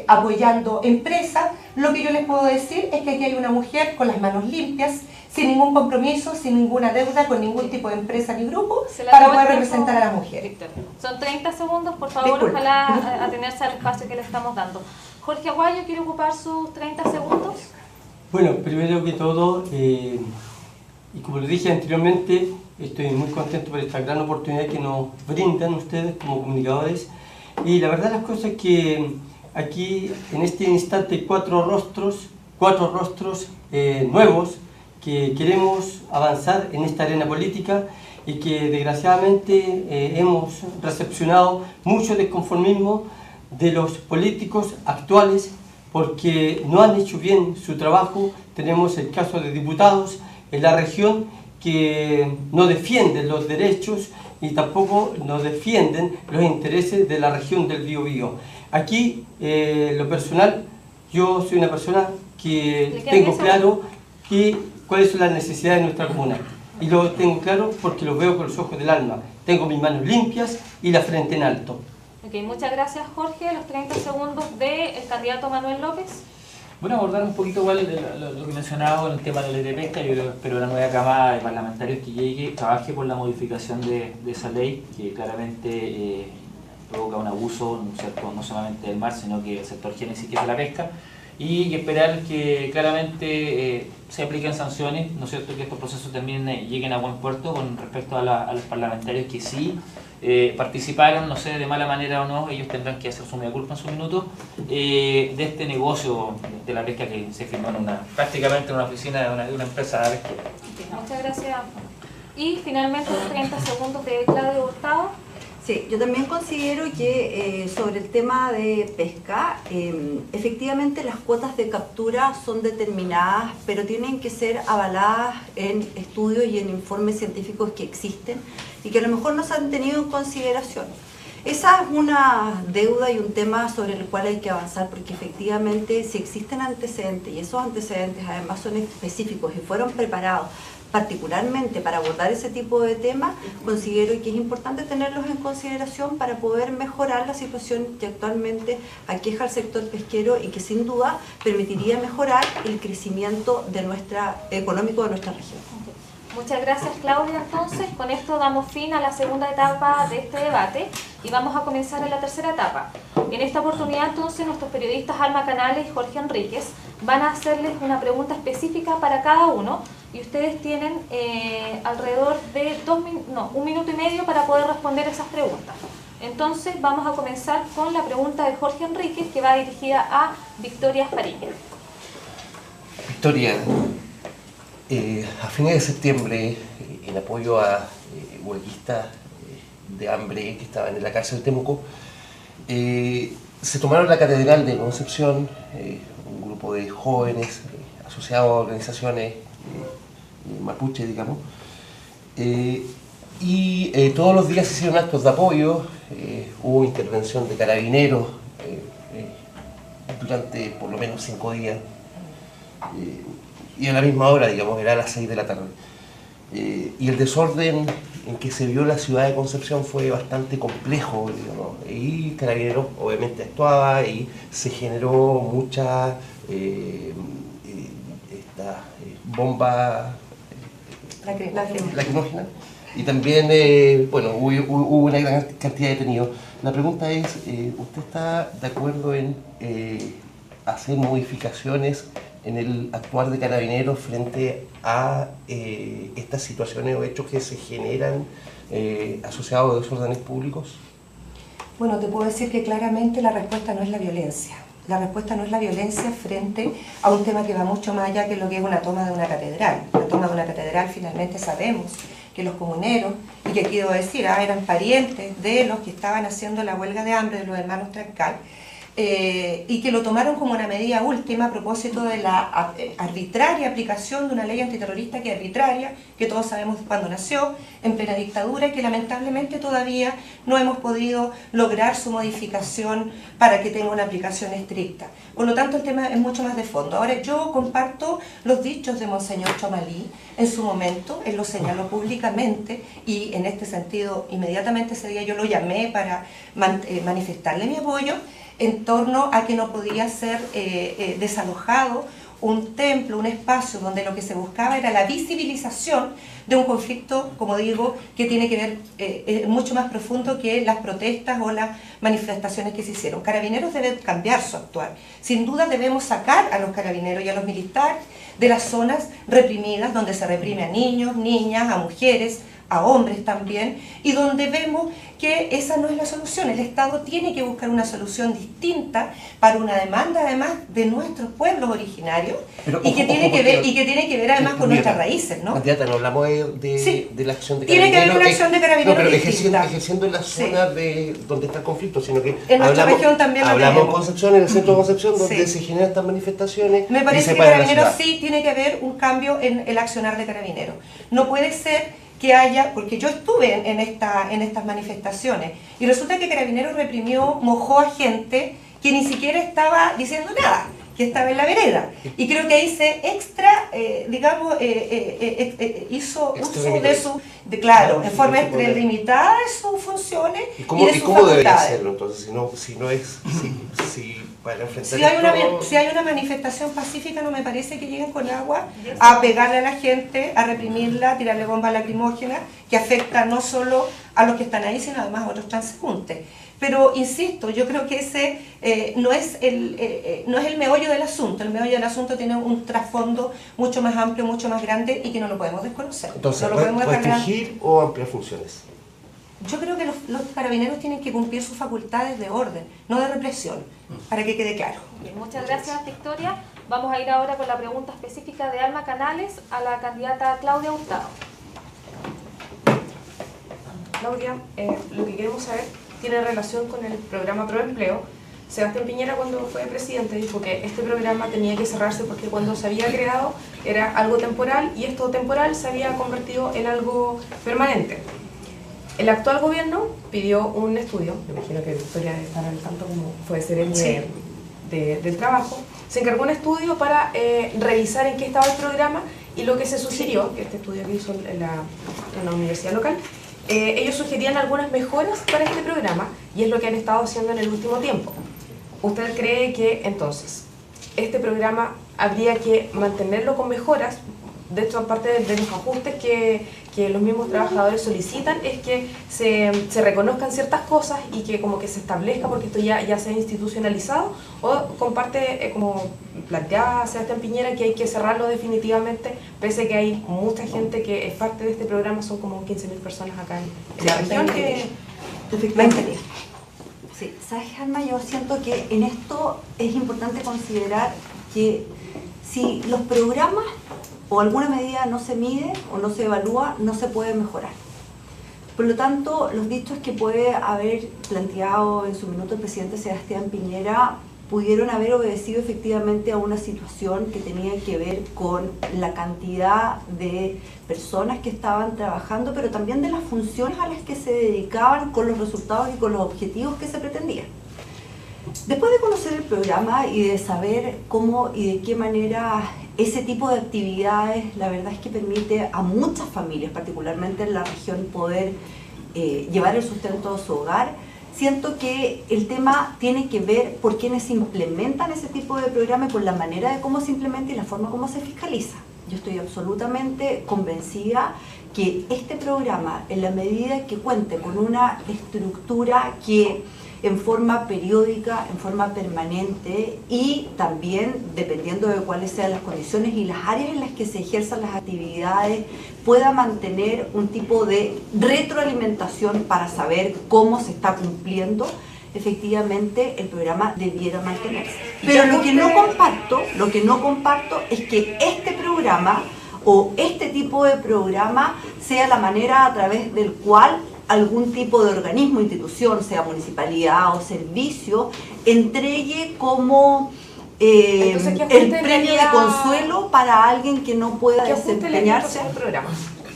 apoyando empresas. Lo que yo les puedo decir es que aquí hay una mujer con las manos limpias, sin ningún compromiso, sin ninguna deuda, con ningún tipo de empresa ni grupo, para poder representar a las mujeres. Victoria. Son 30 segundos, por favor, Disculpa. ojalá atenerse al espacio que le estamos dando. Jorge Aguayo, ¿quiere ocupar sus 30 segundos? Bueno, primero que todo, y como lo dije anteriormente, estoy muy contento por esta gran oportunidad que nos brindan ustedes como comunicadores. Y la verdad las cosas es que aquí en este instante hay cuatro rostros nuevos que queremos avanzar en esta arena política y que desgraciadamente hemos recepcionado mucho desconformismo de los políticos actuales porque no han hecho bien su trabajo. Tenemos el caso de diputados en la región que no defienden los derechos y tampoco no defienden los intereses de la región del Biobío. Aquí, lo personal, yo soy una persona que tengo claro cuáles son las necesidades de nuestra comuna. Y lo tengo claro porque lo veo con los ojos del alma. Tengo mis manos limpias y la frente en alto. Ok, muchas gracias, Jorge. Los 30 segundos del candidato Manuel López. Bueno, abordar un poquito igual lo que mencionaba en el tema de la ley de pesca. Yo espero la nueva camada de parlamentarios que llegue, trabaje por la modificación de esa ley, que claramente provoca un abuso, ¿no es cierto?, no solamente del mar, sino que el sector génesis que es la pesca, y esperar que claramente se apliquen sanciones, ¿no es cierto?, que estos procesos también lleguen a buen puerto con respecto a los parlamentarios que sí participaron, no sé, de mala manera o no, ellos tendrán que hacer su mea culpa en su minuto, de este negocio de la pesca que se firmó prácticamente en una oficina de una empresa pesquera. Muchas gracias. Y finalmente los 30 segundos de Claudio Hurtado. Sí, yo también considero que sobre el tema de pesca, efectivamente las cuotas de captura son determinadas, pero tienen que ser avaladas en estudios y en informes científicos que existen y que a lo mejor no se han tenido en consideración. Esa es una deuda y un tema sobre el cual hay que avanzar, porque efectivamente si existen antecedentes y esos antecedentes además son específicos y fueron preparados particularmente para abordar ese tipo de temas, considero que es importante tenerlos en consideración para poder mejorar la situación que actualmente aqueja al sector pesquero y que sin duda permitiría mejorar el crecimiento económico de nuestra región. Muchas gracias, Claudia. Entonces, con esto damos fin a la segunda etapa de este debate y vamos a comenzar en la tercera etapa. En esta oportunidad, entonces, nuestros periodistas Alma Canales y Jorge Enríquez van a hacerles una pregunta específica para cada uno y ustedes tienen alrededor de 1 minuto y medio para poder responder esas preguntas. Entonces, vamos a comenzar con la pregunta de Jorge Enríquez, que va dirigida a Victoria Fariña. Victoria, a fines de septiembre, en apoyo a huelguistas de hambre que estaban en la cárcel de Temuco, se tomaron la Catedral de Concepción, un grupo de jóvenes asociados a organizaciones mapuche, digamos, y todos los días se hicieron actos de apoyo, hubo intervención de carabineros durante por lo menos 5 días, y a la misma hora, digamos, era a las 6 de la tarde. Y el desorden en que se vio la ciudad de Concepción fue bastante complejo, digamos, y Carabineros obviamente actuaba y se generó mucha bomba lacrimógena y también bueno, hubo una gran cantidad de detenidos. La pregunta es, ¿usted está de acuerdo en hacer modificaciones en el actuar de Carabineros frente a estas situaciones o hechos que se generan asociados a desórdenes públicos? Bueno, te puedo decir que claramente la respuesta no es la violencia. La respuesta no es la violencia frente a un tema que va mucho más allá que lo que es una toma de una catedral. La toma de una catedral, finalmente sabemos que los comuneros, y que quiero decir, eran parientes de los que estaban haciendo la huelga de hambre de los hermanos Trancal, y que lo tomaron como una medida última a propósito de la arbitraria aplicación de una ley antiterrorista que es arbitraria, que todos sabemos cuándo nació, en plena dictadura, y que lamentablemente todavía no hemos podido lograr su modificación para que tenga una aplicación estricta. Por lo tanto, el tema es mucho más de fondo. Ahora, yo comparto los dichos de Monseñor Chomalí en su momento, él lo señaló públicamente, y en este sentido, inmediatamente ese día yo lo llamé para manifestarle mi apoyo, en torno a que no podía ser desalojado un templo, un espacio donde lo que se buscaba era la visibilización de un conflicto, como digo, que tiene que ver mucho más profundo que las protestas o las manifestaciones que se hicieron. Carabineros debe cambiar su actuar. Sin duda debemos sacar a los carabineros y a los militares de las zonas reprimidas, donde se reprime a niños, niñas, a mujeres, a hombres también, y donde vemos que esa no es la solución. El Estado tiene que buscar una solución distinta para una demanda además de nuestros pueblos originarios, y que tiene que ver además con nuestras raíces, ¿no? Candidata, no hablamos Sí. de la acción de Tiene Carabineros. que haber una acción de Carabineros pero distinta. ejerciendo en la zona de donde está el conflicto, sino que En nuestra región también lo hablamos en tenemos. Concepción, en el centro de Concepción, donde Sí. se generan estas manifestaciones. Me y parece se que para la Carabineros ciudad. sí tiene que haber un cambio en el accionar de Carabineros. No puede ser que haya, porque yo estuve en estas manifestaciones, y resulta que Carabineros reprimió, mojó a gente que ni siquiera estaba diciendo nada, que estaba en la vereda. Y creo que ahí se hizo uso de su, claro, en forma extralimitada de sus funciones ¿Y y cómo, de y sus cómo debería facultades. hacerlo entonces? Si para enfrentar Si hay, esto... si hay una manifestación pacífica, no me parece que lleguen con agua a pegarle a la gente, a reprimirla, a tirarle bombas lacrimógenas, que afecta no solo a los que están ahí, sino además a otros transeúntes. Pero insisto, yo creo que ese no es el meollo del asunto. El meollo del asunto tiene un trasfondo mucho más amplio, mucho más grande, y que no lo podemos desconocer. Entonces, no lo podemos dejar de lado. ¿restringir o ampliar funciones? Yo creo que los carabineros tienen que cumplir sus facultades de orden, no de represión, para que quede claro. Bien, muchas gracias, Victoria. Vamos a ir ahora con la pregunta específica de Alma Canales a la candidata Claudia Hurtado. Claudia, lo que queremos saber tiene relación con el programa Proempleo. Sebastián Piñera, cuando fue presidente, dijo que este programa tenía que cerrarse porque cuando se había creado era algo temporal, y esto temporal se había convertido en algo permanente. El actual gobierno pidió un estudio, me imagino que Victoria debe estar al tanto como fue seremi del trabajo, se encargó un estudio para revisar en qué estaba el programa, y lo que se sugirió, que este estudio que hizo en una universidad local, ellos sugerían algunas mejoras para este programa, y es lo que han estado haciendo en el último tiempo. ¿Usted cree que entonces este programa habría que mantenerlo con mejoras? De hecho, aparte de los ajustes que los mismos trabajadores solicitan, es que se reconozcan ciertas cosas y que como que se establezca, porque esto ya se ha institucionalizado, o comparte, como planteaba Sebastián Piñera, que hay que cerrarlo definitivamente, pese a que hay mucha gente que es parte de este programa, son como 15.000 personas acá en la región. Efectivamente. Sí, ¿sabes, Alma? Yo siento que en esto es importante considerar que si los programas o alguna medida no se mide o no se evalúa, no se puede mejorar. Por lo tanto, los dichos que puede haber planteado en su minuto el presidente Sebastián Piñera pudieron haber obedecido efectivamente a una situación que tenía que ver con la cantidad de personas que estaban trabajando, pero también de las funciones a las que se dedicaban, con los resultados y con los objetivos que se pretendían. Después de conocer el programa y de saber cómo y de qué manera ese tipo de actividades, la verdad es que permite a muchas familias, particularmente en la región, poder llevar el sustento a su hogar, siento que el tema tiene que ver por quienes implementan ese tipo de programa y por la manera de cómo se implementa y la forma como se fiscaliza. Yo estoy absolutamente convencida que este programa, en la medida que cuente con una estructura que en forma periódica, en forma permanente, y también dependiendo de cuáles sean las condiciones y las áreas en las que se ejerzan las actividades, pueda mantener un tipo de retroalimentación para saber cómo se está cumpliendo, efectivamente el programa debiera mantenerse. Pero lo que no comparto es que este programa o este tipo de programa sea la manera a través del cual algún tipo de organismo, institución, sea municipalidad o servicio, entregue como el premio de consuelo para alguien que no pueda desempeñarse. ¿Qué programa?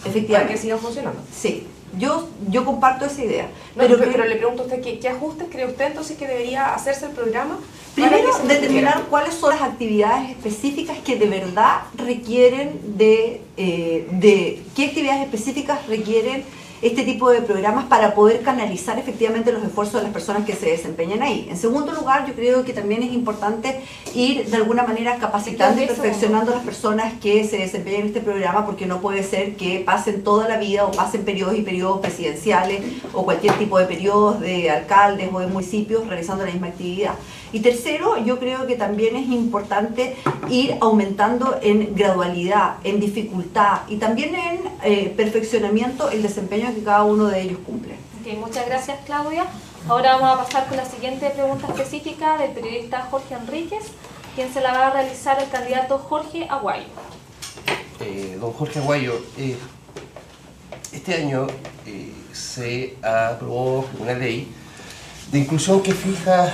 Efectivamente. Para que siga funcionando. Sí, yo comparto esa idea. No, pero le pregunto a usted, ¿qué ajustes cree usted entonces que debería hacerse el programa? Primero, determinar cuáles son las actividades específicas que de verdad requieren qué actividades específicas requieren este tipo de programas para poder canalizar efectivamente los esfuerzos de las personas que se desempeñan ahí. En segundo lugar, yo creo que también es importante ir de alguna manera capacitando y perfeccionando a las personas que se desempeñan en este programa, porque no puede ser que pasen toda la vida o pasen periodos y periodos presidenciales o cualquier tipo de periodos de alcaldes o de municipios realizando la misma actividad. Y tercero, yo creo que también es importante ir aumentando en gradualidad, en dificultad y también en perfeccionamiento el desempeño que cada uno de ellos cumple. Okay, muchas gracias, Claudia. Ahora vamos a pasar con la siguiente pregunta específica del periodista Jorge Enríquez, quien se la va a realizar el candidato Jorge Aguayo. Don Jorge Aguayo, este año se aprobó una ley de inclusión que fija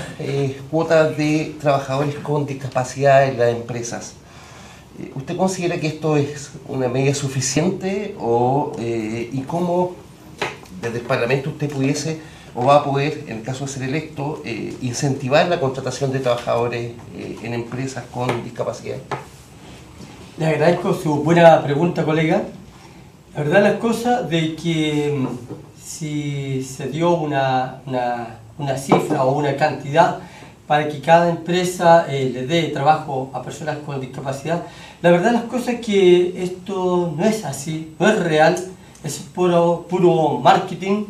cuotas de trabajadores con discapacidad en las empresas. ¿Usted considera que esto es una medida suficiente y cómo desde el Parlamento usted pudiese o va a poder, en el caso de ser electo, incentivar la contratación de trabajadores en empresas con discapacidad? Le agradezco su buena pregunta, colega. La verdad las cosas de que si se dio una cifra o una cantidad para que cada empresa le dé trabajo a personas con discapacidad, la verdad las cosas es que esto no es así, no es real, es puro marketing,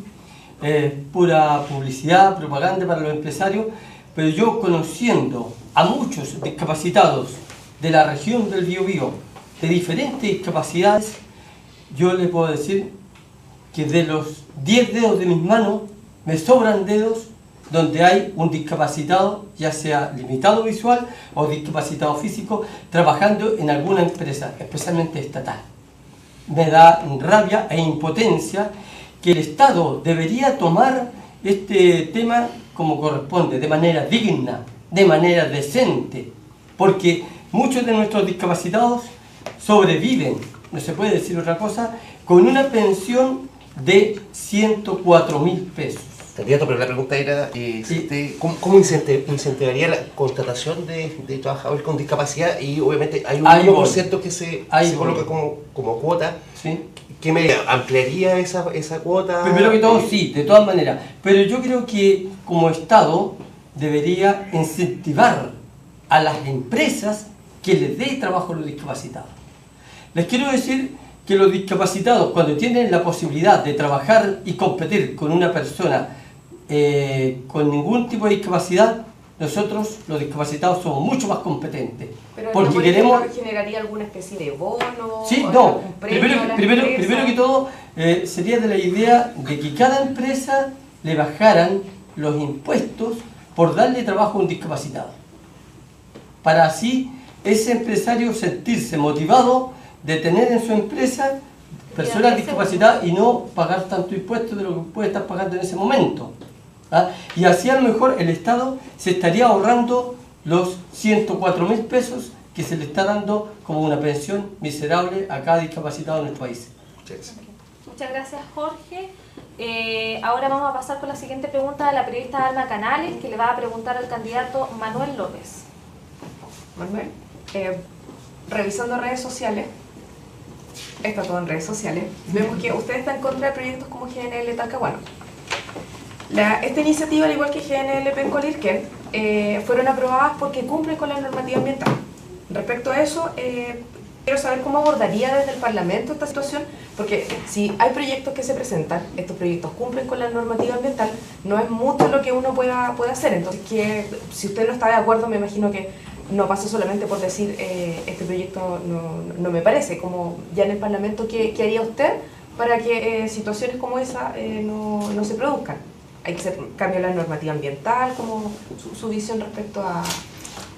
pura publicidad, propaganda para los empresarios, pero yo conociendo a muchos discapacitados de la región del Biobío, de diferentes discapacidades, yo les puedo decir que de los 10 dedos de mis manos me sobran dedos donde hay un discapacitado, ya sea limitado visual o discapacitado físico, trabajando en alguna empresa, especialmente estatal. Me da rabia e impotencia que el Estado debería tomar este tema como corresponde, de manera digna, de manera decente, porque muchos de nuestros discapacitados sobreviven, no se puede decir otra cosa, con una pensión de 104.000 pesos. Candidato, pero la pregunta era, ¿cómo incentivaría la contratación de trabajadores con discapacidad? Y obviamente hay un 1% que se coloca como cuota. ¿Sí? ¿Qué me ampliaría esa cuota? Primero que todo, sí, de todas maneras. Pero yo creo que como Estado debería incentivar a las empresas que les dé trabajo a los discapacitados. Les quiero decir que los discapacitados, cuando tienen la posibilidad de trabajar y competir con una persona con ningún tipo de discapacidad, nosotros los discapacitados somos mucho más competentes. Pero porque queremos... ¿generaría alguna especie de bono? Sí, no. Primero que todo, sería de la idea de que cada empresa le bajaran los impuestos por darle trabajo a un discapacitado. Para así ese empresario sentirse motivado de tener en su empresa personas discapacitadas y no pagar tanto impuesto de lo que puede estar pagando en ese momento. ¿Ah? Y así a lo mejor el Estado se estaría ahorrando los 104.000 pesos que se le está dando como una pensión miserable a cada discapacitado en nuestro país. Muchas gracias, Jorge. Ahora vamos a pasar con la siguiente pregunta de la periodista Alma Canales, que le va a preguntar al candidato Manuel López. Manuel, revisando redes sociales, está todo en redes sociales, vemos que usted está en contra de proyectos como GNL Talcahuano. Esta iniciativa, al igual que GNL Penco-Lirquén, fueron aprobadas porque cumplen con la normativa ambiental. Respecto a eso, quiero saber cómo abordaría desde el Parlamento esta situación, porque si hay proyectos que se presentan, estos proyectos cumplen con la normativa ambiental, no es mucho lo que uno pueda hacer. Entonces, si usted no está de acuerdo, me imagino que no pasa solamente por decir este proyecto no me parece, como ya en el Parlamento, ¿qué haría usted para que situaciones como esa no se produzcan? Hay que hacer cambio en la normativa ambiental, como su visión respecto a...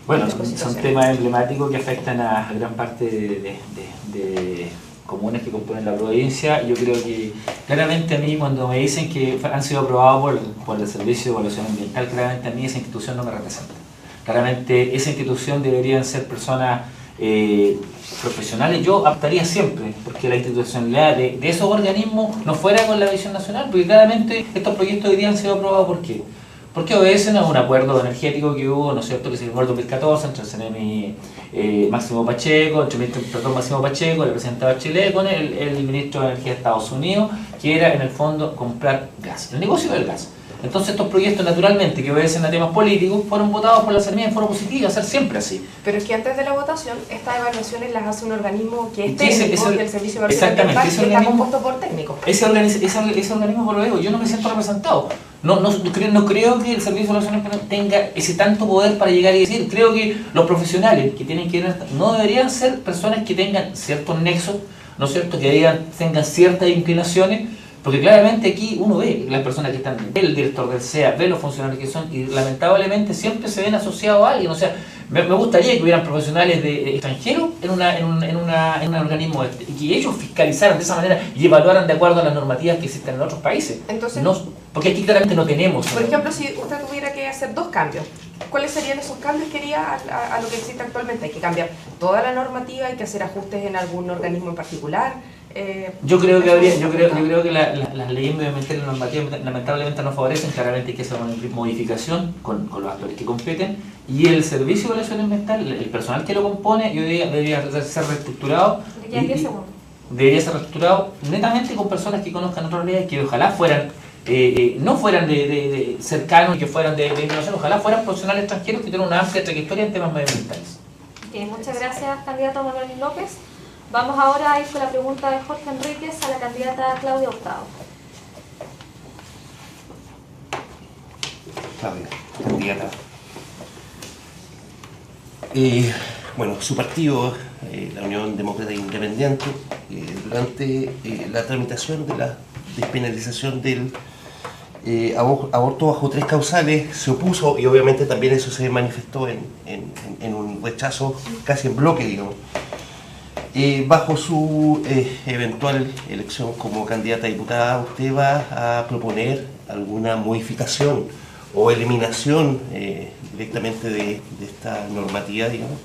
Bueno, son temas emblemáticos que afectan a gran parte de comunes que componen la provincia. Yo creo que claramente a mí, cuando me dicen que han sido aprobados por el Servicio de Evaluación Ambiental, claramente a mí esa institución no me representa. Claramente esa institución deberían ser personas profesionales. Yo optaría siempre porque la institucionalidad de esos organismos no fuera con la visión nacional, porque claramente estos proyectos hoy día han sido aprobados. ¿Por qué? Porque obedecen a un acuerdo energético que hubo, ¿no es cierto?, que se firmó en 2014 entre el CNM Máximo Pacheco, el presidente Bachelet, con el ministro de Energía de Estados Unidos, que era en el fondo comprar gas, el negocio del gas. Entonces estos proyectos, naturalmente, que obedecen a temas políticos, fueron votados por la CNM en forma positiva, ser siempre así. Pero es que antes de la votación, estas evaluaciones las hace un organismo que es técnico, que el Servicio de Evaluación Ambiental, que está compuesto por técnicos. Ese organismo, por lo digo, yo no me siento representado. No creo que el Servicio de Evaluación Ambiental tenga ese tanto poder para llegar y decir. Creo que los profesionales que tienen que ir, no deberían ser personas que tengan ciertos nexos ¿no es cierto?, que tengan ciertas inclinaciones, porque claramente aquí uno ve las personas que están, ve el director del SEA, ve los funcionarios que son, y lamentablemente siempre se ven asociados a alguien. O sea, me gustaría que hubieran profesionales de extranjeros en un organismo y que ellos fiscalizaran de esa manera y evaluaran de acuerdo a las normativas que existen en otros países. Entonces, no, porque aquí claramente no tenemos. Por ejemplo, si usted tuviera que hacer 2 cambios, ¿cuáles serían esos cambios que haría a lo que existe actualmente? ¿Hay que cambiar toda la normativa? ¿Hay que hacer ajustes en algún organismo en particular? Yo creo que las leyes medioambientales y normativas lamentablemente no favorecen. Claramente hay que hacer una modificación con los actores que competen, y el servicio de evaluación ambiental, el personal que lo compone, yo diría, debería ser reestructurado. Debería ser reestructurado netamente con personas que conozcan otras realidades, que ojalá fueran no fueran de cercanos y que fueran de innovación, ojalá fueran profesionales extranjeros que tienen una amplia trayectoria en temas medioambientales. Muchas gracias, candidato Manuel López. Vamos ahora a ir con la pregunta de Jorge Enríquez a la candidata Claudia Hurtado. Claudia, candidata. Bueno, su partido, la Unión Demócrata Independiente, durante la tramitación de la despenalización del aborto bajo 3 causales, se opuso, y obviamente también eso se manifestó en un rechazo casi en bloque, digamos. Bajo su eventual elección como candidata a diputada, ¿usted va a proponer alguna modificación o eliminación directamente de esta normativa, digamos?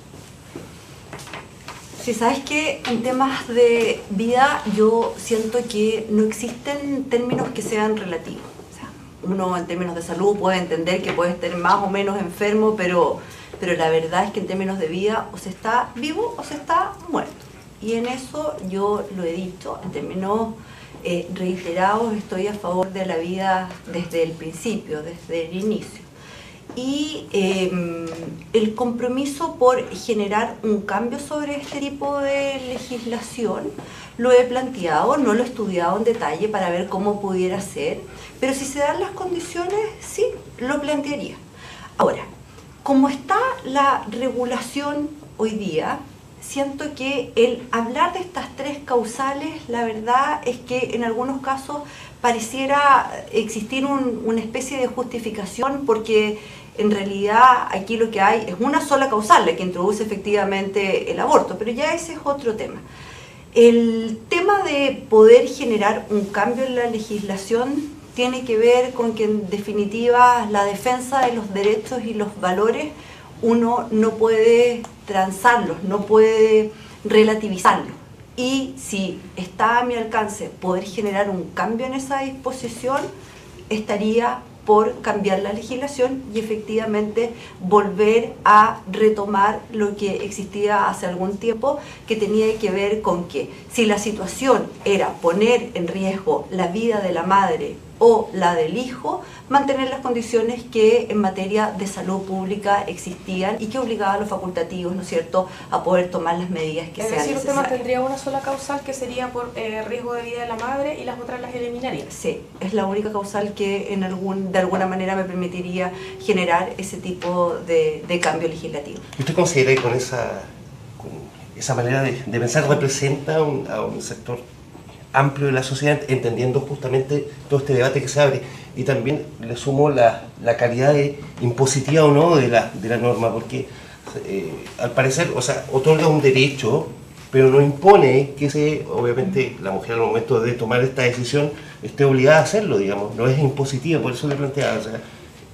Si sabes que en temas de vida yo siento que no existen términos que sean relativos. O sea, uno en términos de salud puede entender que puede estar más o menos enfermo, pero la verdad es que en términos de vida o se está vivo o se está muerto. Y en eso yo lo he dicho, en términos reiterados, estoy a favor de la vida desde el principio, desde el inicio. Y el compromiso por generar un cambio sobre este tipo de legislación lo he planteado, no lo he estudiado en detalle para ver cómo pudiera ser, pero si se dan las condiciones, sí, lo plantearía. Ahora, como está la regulación hoy día, siento que el hablar de estas 3 causales, la verdad es que en algunos casos pareciera existir una especie de justificación, porque en realidad aquí lo que hay es una sola causal, la que introduce efectivamente el aborto, pero ya ese es otro tema. El tema de poder generar un cambio en la legislación tiene que ver con que en definitiva la defensa de los derechos y los valores uno no puede transarlos, no puede relativizarlos. Y si está a mi alcance poder generar un cambio en esa disposición, estaría por cambiar la legislación y efectivamente volver a retomar lo que existía hace algún tiempo, que tenía que ver con que si la situación era poner en riesgo la vida de la madre o la del hijo, mantener las condiciones que en materia de salud pública existían y que obligaban a los facultativos, ¿no es cierto?, a poder tomar las medidas que sean necesarias. Es decir, usted mantendría una sola causal que sería por riesgo de vida de la madre y las otras las eliminaría. Sí, es la única causal que de alguna manera me permitiría generar ese tipo de cambio legislativo. ¿Usted considera que con esa manera de pensar representa a un sector amplio de la sociedad, entendiendo justamente todo este debate que se abre? Y también le sumo la calidad impositiva o no de la norma, porque al parecer, o sea, otorga un derecho, pero no impone que obviamente la mujer al momento de tomar esta decisión esté obligada a hacerlo, digamos, no es impositiva, por eso le planteaba. O sea,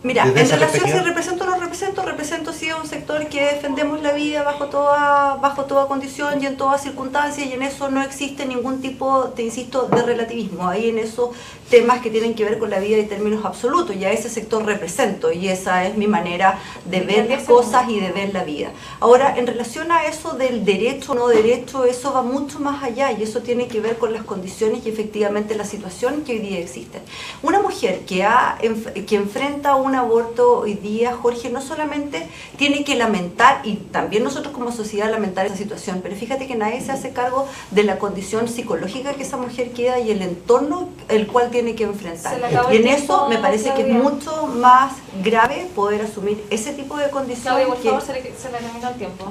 mira, en relación si represento o no represento sí a un sector que defendemos la vida bajo toda condición y en todas circunstancias, y en eso no existe ningún tipo, te insisto, de relativismo. Hay en eso temas que tienen que ver con la vida en términos absolutos, y a ese sector represento, y esa es mi manera de ver las cosas y de ver la vida. Ahora, en relación a eso del derecho o no derecho, eso va mucho más allá, y eso tiene que ver con las condiciones y efectivamente la situación que hoy día existen. Una mujer que enfrenta un aborto hoy día, Jorge, no solamente tiene que lamentar, y también nosotros como sociedad lamentar esa situación, pero fíjate que nadie se hace cargo de la condición psicológica que esa mujer queda y el entorno el cual tiene que enfrentar. Y en eso me parece que es mucho más grave poder asumir ese tipo de condiciones. Claudia, por favor, se le terminó el tiempo.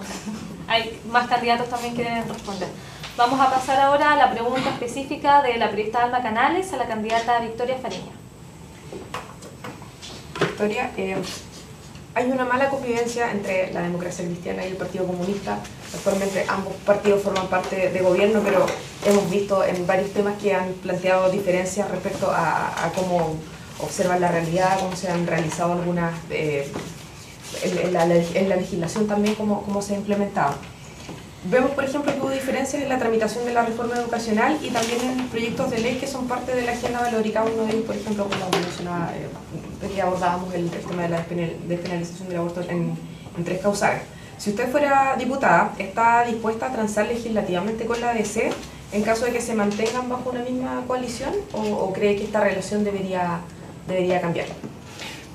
Hay más candidatos también que deben responder. Vamos a pasar ahora a la pregunta específica de la periodista Alma Canales a la candidata Victoria Fariña. Victoria, hay una mala convivencia entre la democracia cristiana y el Partido Comunista. Actualmente ambos partidos forman parte de gobierno, pero hemos visto en varios temas que han planteado diferencias respecto a cómo observan la realidad, cómo se han realizado algunas, en la legislación también, cómo se ha implementado. Vemos, por ejemplo, que hubo diferencias en la tramitación de la reforma educacional y también en proyectos de ley que son parte de la agenda valórica. Uno de ellos, por ejemplo, como mencionaba, que abordábamos el tema de la despenalización del aborto en 3 causales. Si usted fuera diputada, ¿está dispuesta a transar legislativamente con la DC en caso de que se mantengan bajo una misma coalición o cree que esta relación debería cambiar?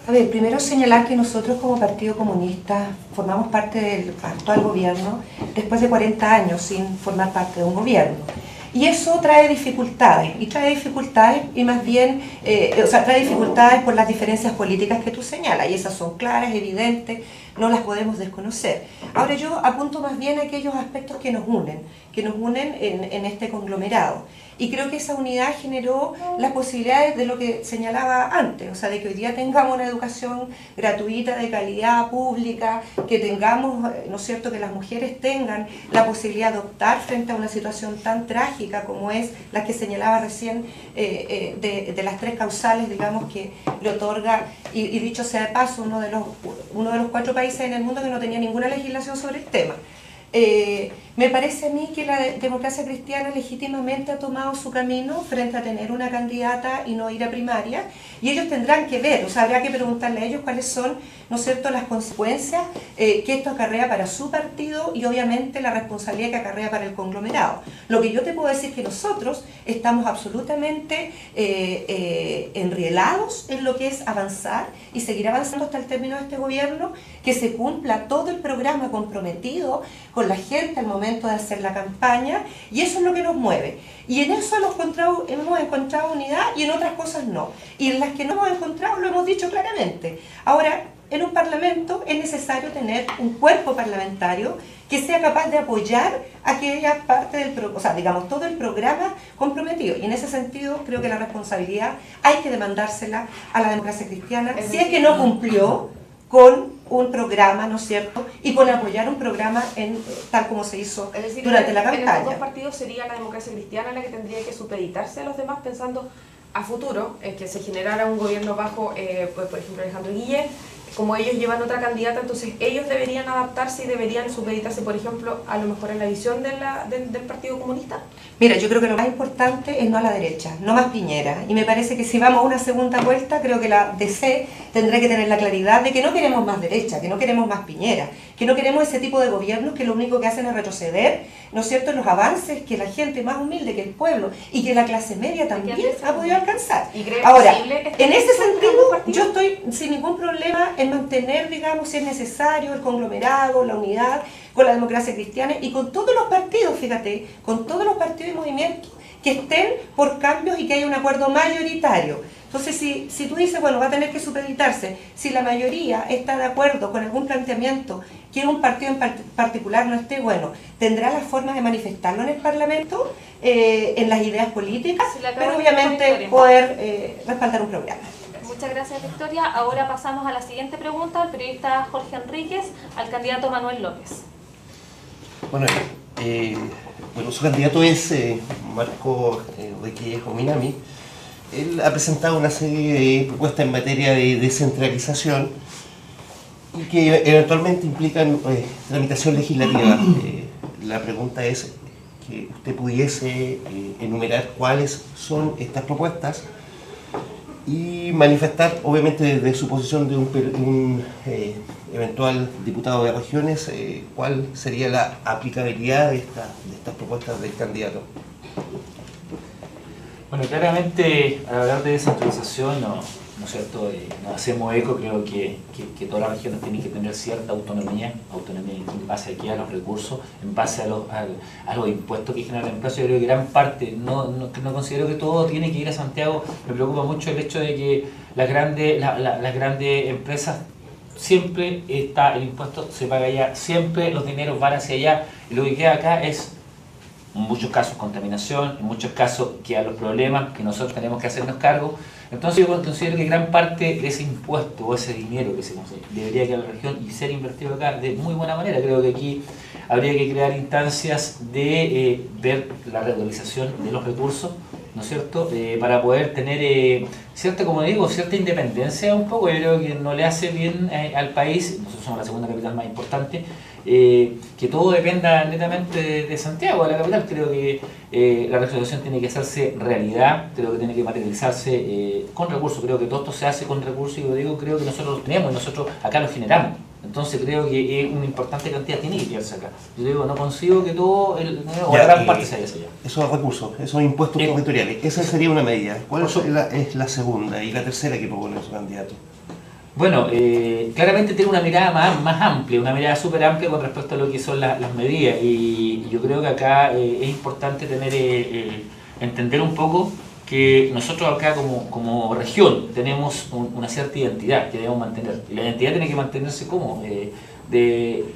A ver, primero señalar que nosotros como Partido Comunista formamos parte del actual gobierno después de 40 años sin formar parte de un gobierno. Y eso trae dificultades, y más bien, trae dificultades por las diferencias políticas que tú señalas, y esas son claras, evidentes, no las podemos desconocer. Ahora yo apunto más bien a aquellos aspectos que nos unen en este conglomerado. Y creo que esa unidad generó las posibilidades de lo que señalaba antes, o sea, de que hoy día tengamos una educación gratuita, de calidad, pública, que tengamos, ¿no es cierto?, que las mujeres tengan la posibilidad de optar frente a una situación tan trágica como es la que señalaba recién de las 3 causales, digamos, que le otorga, y dicho sea de paso, uno de los 4 países en el mundo que no tenía ninguna legislación sobre el tema. Me parece a mí que la democracia cristiana legítimamente ha tomado su camino frente a tener una candidata y no ir a primaria, y ellos tendrán que ver, o sea, habrá que preguntarle a ellos cuáles son, ¿no es cierto?, las consecuencias que esto acarrea para su partido y obviamente la responsabilidad que acarrea para el conglomerado. Lo que yo te puedo decir es que nosotros estamos absolutamente enrielados en lo que es avanzar y seguir avanzando hasta el término de este gobierno, que se cumpla todo el programa comprometido con la gente al momento de hacer la campaña, y eso es lo que nos mueve. Y en eso hemos encontrado unidad y en otras cosas no. Y en las que no hemos encontrado lo hemos dicho claramente. Ahora, en un parlamento es necesario tener un cuerpo parlamentario que sea capaz de apoyar aquella parte del digamos, todo el programa comprometido. Y en ese sentido creo que la responsabilidad hay que demandársela a la democracia cristiana, si es que no cumplió con un programa, ¿no es cierto?, y con apoyar un programa tal como se hizo durante la campaña. En estos 2 partidos sería la democracia cristiana la que tendría que supeditarse a los demás, pensando a futuro, que se generara un gobierno bajo, por ejemplo, Alejandro Guille. Como ellos llevan otra candidata, entonces ellos deberían adaptarse y deberían supeditarse, por ejemplo, a lo mejor en la visión del Partido Comunista. Mira, yo creo que lo más importante es no a la derecha, no más Piñera. Y me parece que si vamos a una segunda vuelta, creo que la DC tendrá que tener la claridad de que no queremos más derecha, que no queremos más Piñera, que no queremos ese tipo de gobiernos que lo único que hacen es retroceder, ¿no es cierto?, en los avances que la gente más humilde, que el pueblo y que la clase media también ha podido alcanzar. Ahora, en ese sentido, yo estoy sin ningún problema en mantener, digamos, si es necesario, el conglomerado, la unidad con la democracia cristiana y con todos los partidos, fíjate, con todos los partidos y movimientos que estén por cambios y que haya un acuerdo mayoritario. Entonces, si tú dices, bueno, va a tener que supeditarse, si la mayoría está de acuerdo con algún planteamiento que un partido en particular no esté, bueno, tendrá la forma de manifestarlo en el Parlamento, en las ideas políticas, pero obviamente poder respaldar un programa. Muchas gracias, Victoria. Ahora pasamos a la siguiente pregunta al periodista Jorge Enríquez, al candidato Manuel López. Bueno, su candidato es Marco Enrique Ominami. Él ha presentado una serie de propuestas en materia de descentralización y que eventualmente implican tramitación legislativa. La pregunta es que usted pudiese enumerar cuáles son estas propuestas y manifestar, obviamente, desde su posición de un eventual diputado de regiones, cuál sería la aplicabilidad de estas propuestas del candidato. Bueno, claramente al hablar de descentralización, ¿no es cierto?, nos hacemos eco, creo que todas las regiones tienen que tener cierta autonomía en base aquí a los recursos, en base a los impuestos que generan el empleo. Yo creo que gran parte, no considero que todo tiene que ir a Santiago. Me preocupa mucho el hecho de que las grandes empresas, siempre está el impuesto, se paga allá, siempre los dineros van hacia allá, y lo que queda acá es en muchos casos contaminación, en muchos casos que a los problemas que nosotros tenemos que hacernos cargo. Entonces yo considero que gran parte de ese impuesto o ese dinero que se debería quedar en la región y ser invertido acá de muy buena manera. Creo que aquí habría que crear instancias de ver la reutilización de los recursos, ¿no es cierto?, para poder tener cierta, como digo, cierta independencia un poco. Yo creo que no le hace bien al país, nosotros somos la segunda capital más importante, que todo dependa netamente de Santiago, de la capital. Creo que la regeneración tiene que hacerse realidad, creo que tiene que materializarse con recursos. Creo que todo esto se hace con recursos y lo digo, creo que nosotros los tenemos y nosotros acá los generamos. Entonces creo que una importante cantidad tiene que quedarse acá. Yo digo, no consigo que todo, o gran parte se vaya hacia allá. Esos recursos, esos impuestos territoriales, esa sería una medida. ¿Cuál es la segunda y la tercera que propone su candidato? Bueno, claramente tiene una mirada más amplia, una mirada súper amplia con respecto a lo que son las medidas, y yo creo que acá es importante entender un poco que nosotros acá como región tenemos una cierta identidad que debemos mantener, y la identidad tiene que mantenerse como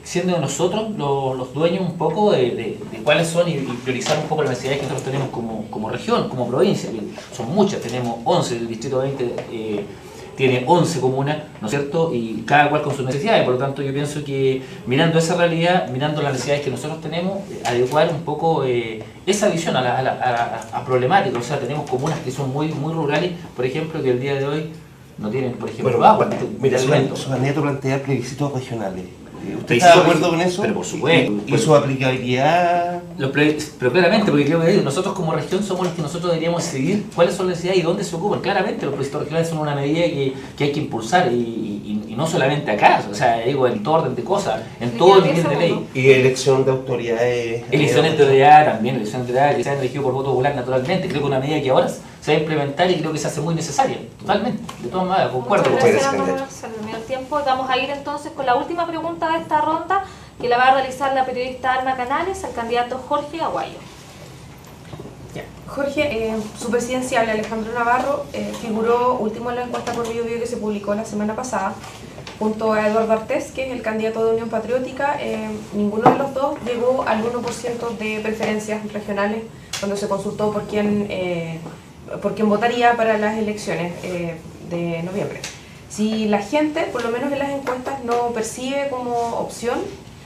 siendo nosotros los dueños un poco de cuáles son, y priorizar un poco las necesidades que nosotros tenemos como región, como provincia, que son muchas, tenemos 11, el distrito 20 tiene 11 comunas, ¿no es cierto?, y cada cual con sus necesidades. Por lo tanto, yo pienso que mirando esa realidad, mirando las necesidades que nosotros tenemos, adecuar un poco esa visión a la problemática. O sea, tenemos comunas que son muy rurales, por ejemplo, que el día de hoy no tienen, por ejemplo, agua. Mira, su candidato plantea plebiscitos regionales. ¿Usted está de acuerdo con eso? Pero por supuesto. ¿Y su aplicabilidad? Pero claramente, porque creo que nosotros como región somos los que nosotros deberíamos decidir cuáles son las necesidades y dónde se ocupan. Claramente los plebiscitos regionales son una medida que hay que impulsar, y no solamente acá, o sea, digo, en todo orden de cosas, en todo el nivel de ley. ¿Y elección de autoridades? Elecciones de autoridad también, elecciones de autoridad que sean elegidos por voto popular naturalmente. Creo que una medida que ahora se va a implementar y creo que se hace muy necesaria, totalmente, de todas maneras, concuerdo. Muchas gracias, se terminó el tiempo. Vamos a ir entonces con la última pregunta de esta ronda, que la va a realizar la periodista Alma Canales al candidato Jorge Aguayo. Jorge, su presidenciable Alejandro Navarro figuró último en la encuesta por BioBio que se publicó la semana pasada, junto a Eduardo Artés, que es el candidato de Unión Patriótica. Ninguno de los dos llegó al 1% de preferencias regionales cuando se consultó por quién votaría para las elecciones de noviembre. Si la gente, por lo menos en las encuestas, no percibe como opción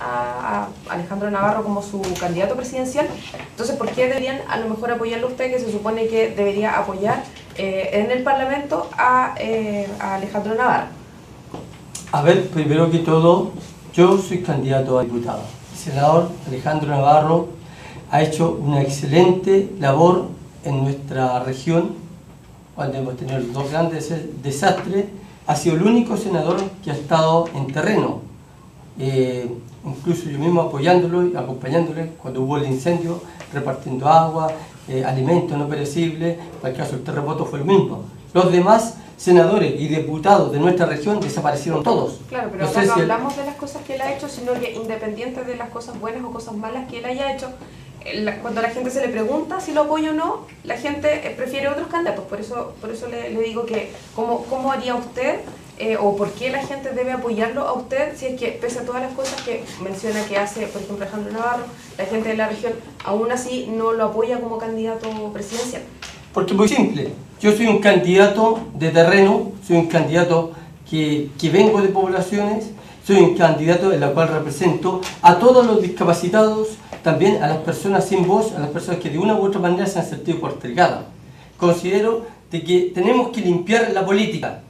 a Alejandro Navarro como su candidato presidencial, entonces ¿por qué deberían a lo mejor apoyarlo usted, que se supone que debería apoyar en el Parlamento a Alejandro Navarro? A ver, primero que todo, yo soy candidato a diputado. El senador Alejandro Navarro ha hecho una excelente labor en nuestra región, cuando hemos tenido los dos grandes desastres. Ha sido el único senador que ha estado en terreno, incluso yo mismo apoyándolo y acompañándole cuando hubo el incendio, repartiendo agua, alimentos no perecibles. Para el caso del terremoto fue lo mismo. Los demás senadores y diputados de nuestra región desaparecieron todos. Claro, pero acá no hablamos de las cosas que él ha hecho, sino que independiente de las cosas buenas o cosas malas que él haya hecho, cuando a la gente se le pregunta si lo apoya o no, la gente prefiere otros candidatos. Por eso le digo que ¿cómo haría usted o por qué la gente debe apoyarlo a usted, si es que pese a todas las cosas que menciona que hace, por ejemplo, Alejandro Navarro, la gente de la región aún así no lo apoya como candidato presidencial? Porque es muy simple. Yo soy un candidato de terreno, soy un candidato que vengo de poblaciones, soy un candidato en el cual represento a todos los discapacitados, también a las personas sin voz, a las personas que de una u otra manera se han sentido postergadas. Considero de que tenemos que limpiar la política,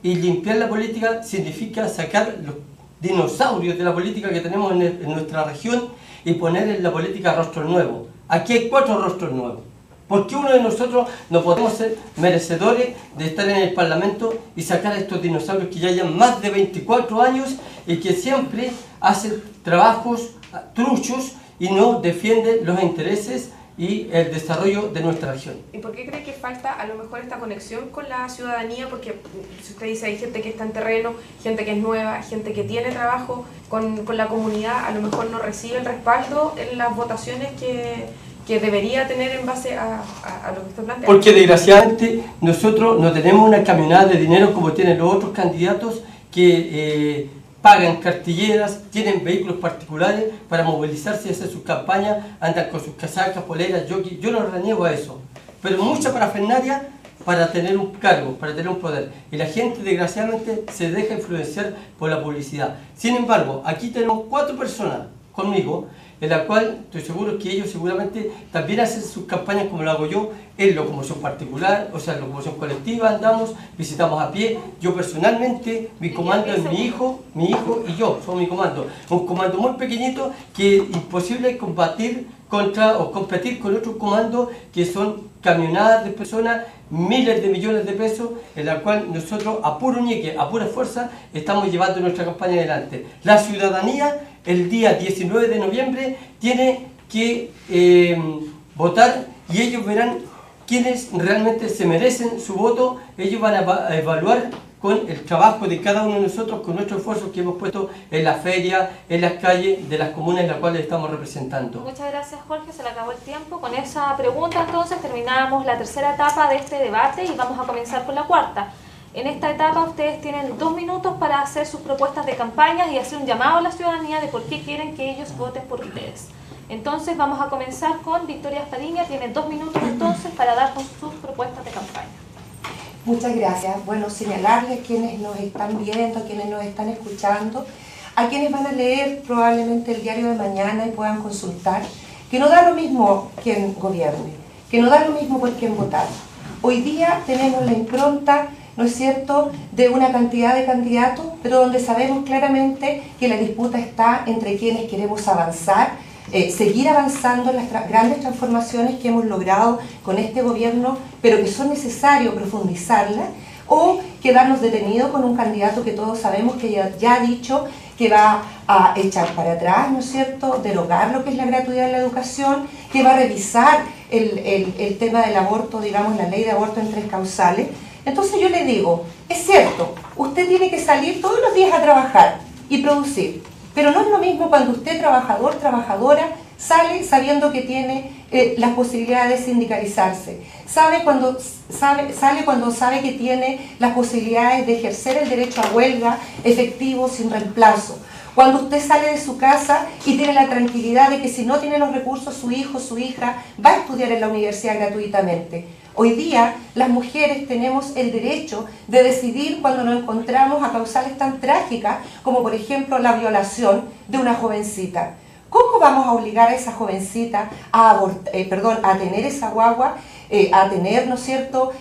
y limpiar la política significa sacar los dinosaurios de la política que tenemos en nuestra región y poner en la política rostros nuevos. Aquí hay 4 rostros nuevos. ¿Por qué uno de nosotros no podemos ser merecedores de estar en el Parlamento y sacar a estos dinosaurios que ya llevan más de 24 años y que siempre hacen trabajos truchos y no defienden los intereses y el desarrollo de nuestra región? ¿Y por qué cree que falta a lo mejor esta conexión con la ciudadanía? Porque si usted dice hay gente que está en terreno, gente que es nueva, gente que tiene trabajo con la comunidad, a lo mejor no recibe el respaldo en las votaciones que debería tener en base a lo que usted plantea. Porque desgraciadamente nosotros no tenemos una camionada de dinero como tienen los otros candidatos que pagan cartilleras, tienen vehículos particulares para movilizarse y hacer sus campañas, andan con sus casacas, poleras, jockey. Yo no reniego a eso, pero mucha parafernalia para tener un cargo, para tener un poder. Y la gente, desgraciadamente, se deja influenciar por la publicidad. Sin embargo, aquí tenemos 4 personas conmigo, en la cual estoy seguro que ellos seguramente también hacen sus campañas como lo hago yo, en locomoción particular, o sea, en locomoción colectiva, andamos, visitamos a pie. Yo personalmente, mi comando es mi hijo y yo, somos mi comando. Un comando muy pequeñito que es imposible combatir contra o competir con otros comandos que son camionadas de personas, miles de millones de pesos, en la cual nosotros a puro ñeque, a pura fuerza, estamos llevando nuestra campaña adelante. La ciudadanía, el día 19 de noviembre, tiene que votar y ellos verán quiénes realmente se merecen su voto. Ellos van a evaluar con el trabajo de cada uno de nosotros, con nuestro esfuerzo que hemos puesto en la feria, en las calles de las comunas en las cuales estamos representando. Muchas gracias, Jorge, se le acabó el tiempo. Con esa pregunta entonces terminamos la tercera etapa de este debate y vamos a comenzar con la cuarta. En esta etapa ustedes tienen 2 minutos para hacer sus propuestas de campañas y hacer un llamado a la ciudadanía de por qué quieren que ellos voten por ustedes. Entonces vamos a comenzar con Victoria Espadiña, tiene 2 minutos entonces para darnos sus propuestas de campaña. Muchas gracias. Bueno, señalarles a quienes nos están viendo, a quienes nos están escuchando, a quienes van a leer probablemente el diario de mañana y puedan consultar, que no da lo mismo quien gobierne, que no da lo mismo por quién votar. Hoy día tenemos la impronta, ¿no es cierto?, de una cantidad de candidatos, pero donde sabemos claramente que la disputa está entre quienes queremos avanzar, seguir avanzando en las grandes transformaciones que hemos logrado con este gobierno, pero que son necesarios profundizarlas, o quedarnos detenidos con un candidato que todos sabemos que ya ha dicho que va a echar para atrás, ¿no es cierto?, derogar lo que es la gratuidad en la educación, que va a revisar el tema del aborto, digamos, la ley de aborto en 3 causales. Entonces yo le digo, es cierto, usted tiene que salir todos los días a trabajar y producir, pero no es lo mismo cuando usted, trabajador, trabajadora, sale sabiendo que tiene las posibilidades de sindicalizarse, sale cuando sabe que tiene las posibilidades de ejercer el derecho a huelga efectivo sin reemplazo, cuando usted sale de su casa y tiene la tranquilidad de que si no tiene los recursos su hijo o su hija va a estudiar en la universidad gratuitamente. Hoy día las mujeres tenemos el derecho de decidir cuando nos encontramos a causales tan trágicas como por ejemplo la violación de una jovencita. ¿Cómo vamos a obligar a esa jovencita a tener esa guagua, a tener, ¿no es cierto?,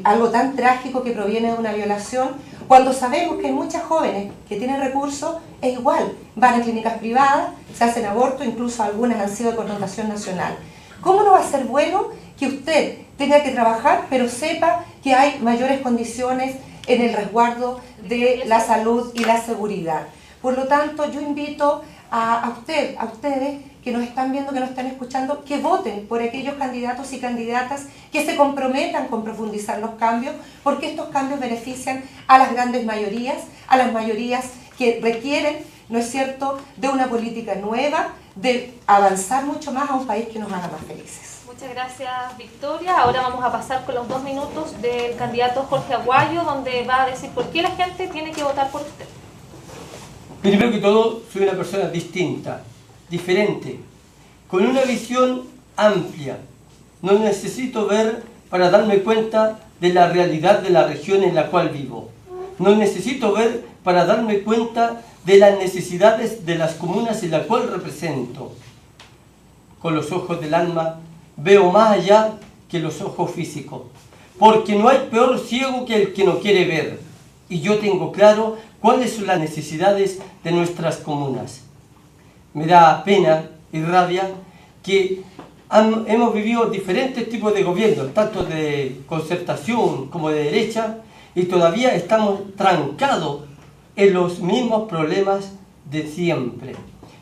algo tan trágico que proviene de una violación, cuando sabemos que hay muchas jóvenes que tienen recursos e igual van a clínicas privadas, se hacen aborto, incluso algunas han sido de connotación nacional? ¿Cómo no va a ser bueno que usted tenga que trabajar, pero sepa que hay mayores condiciones en el resguardo de la salud y la seguridad? Por lo tanto, yo invito a ustedes que nos están viendo, que nos están escuchando, que voten por aquellos candidatos y candidatas que se comprometan con profundizar los cambios, porque estos cambios benefician a las grandes mayorías, a las mayorías que requieren, ¿no es cierto?, de una política nueva, de avanzar mucho más a un país que nos haga más felices. Muchas gracias, Victoria. Ahora vamos a pasar con los 2 minutos del candidato Jorge Aguayo, donde va a decir por qué la gente tiene que votar por usted. Primero que todo, soy una persona distinta, diferente, con una visión amplia. No necesito ver para darme cuenta de la realidad de la región en la cual vivo. No necesito ver para darme cuenta de las necesidades de las comunas en las cuales represento. Con los ojos del alma veo más allá que los ojos físicos, porque no hay peor ciego que el que no quiere ver, y yo tengo claro cuáles son las necesidades de nuestras comunas. Me da pena y rabia que hemos vivido diferentes tipos de gobiernos, tanto de concertación como de derecha, y todavía estamos trancados en los mismos problemas de siempre.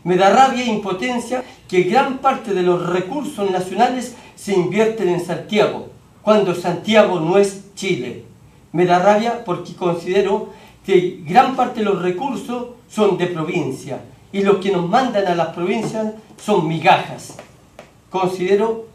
Me da rabia e impotencia que gran parte de los recursos nacionales se invierten en Santiago, cuando Santiago no es Chile. Me da rabia porque considero que gran parte de los recursos son de provincia y los que nos mandan a las provincias son migajas. Considero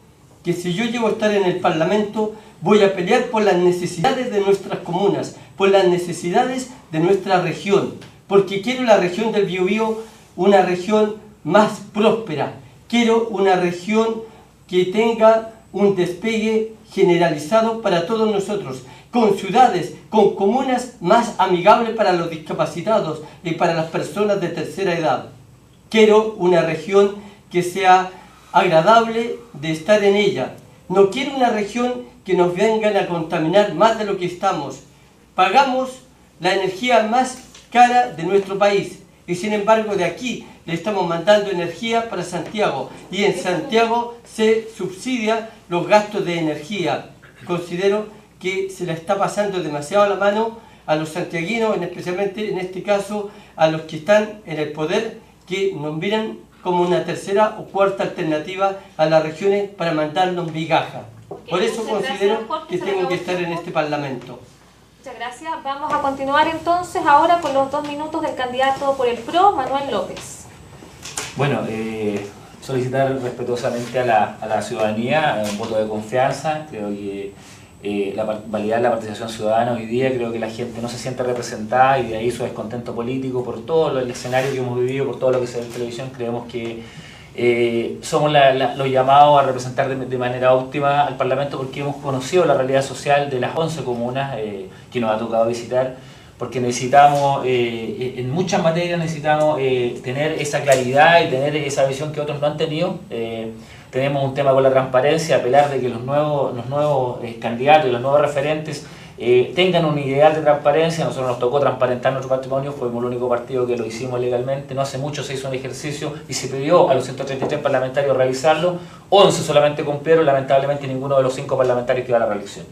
que si yo llego a estar en el Parlamento voy a pelear por las necesidades de nuestras comunas, por las necesidades de nuestra región, porque quiero la región del Biobío una región más próspera, quiero una región que tenga un despegue generalizado para todos nosotros, con ciudades, con comunas más amigables para los discapacitados y para las personas de tercera edad. Quiero una región que sea agradable de estar en ella. No quiero una región que nos vengan a contaminar más de lo que estamos. Pagamos la energía más cara de nuestro país y sin embargo de aquí le estamos mandando energía para Santiago y en Santiago se subsidia los gastos de energía. Considero que se la está pasando demasiado a la mano a los santiaguinos, especialmente en este caso a los que están en el poder, que nos miran como una tercera o cuarta alternativa a las regiones para mandarnos migajas. Por eso considero que tengo que estar en este Parlamento. Muchas gracias. Vamos a continuar entonces ahora con los 2 minutos del candidato por el PRO, Manuel López. Bueno, solicitar respetuosamente a la ciudadanía un voto de confianza. Creo que validar la participación ciudadana hoy día, creo que la gente no se siente representada y de ahí su descontento político por todo el escenario que hemos vivido, por todo lo que se ve en televisión. Creemos que somos los llamados a representar de manera óptima al Parlamento porque hemos conocido la realidad social de las 11 comunas que nos ha tocado visitar, porque necesitamos, en muchas materias necesitamos tener esa claridad y tener esa visión que otros no han tenido. Tenemos un tema con la transparencia, apelar de que los nuevos candidatos y los nuevos referentes tengan un ideal de transparencia. A nosotros nos tocó transparentar nuestro patrimonio, fuimos el único partido que lo hicimos legalmente. No hace mucho se hizo un ejercicio y se pidió a los 133 parlamentarios realizarlo. 11 solamente cumplieron, lamentablemente ninguno de los 5 parlamentarios que iba a la reelección.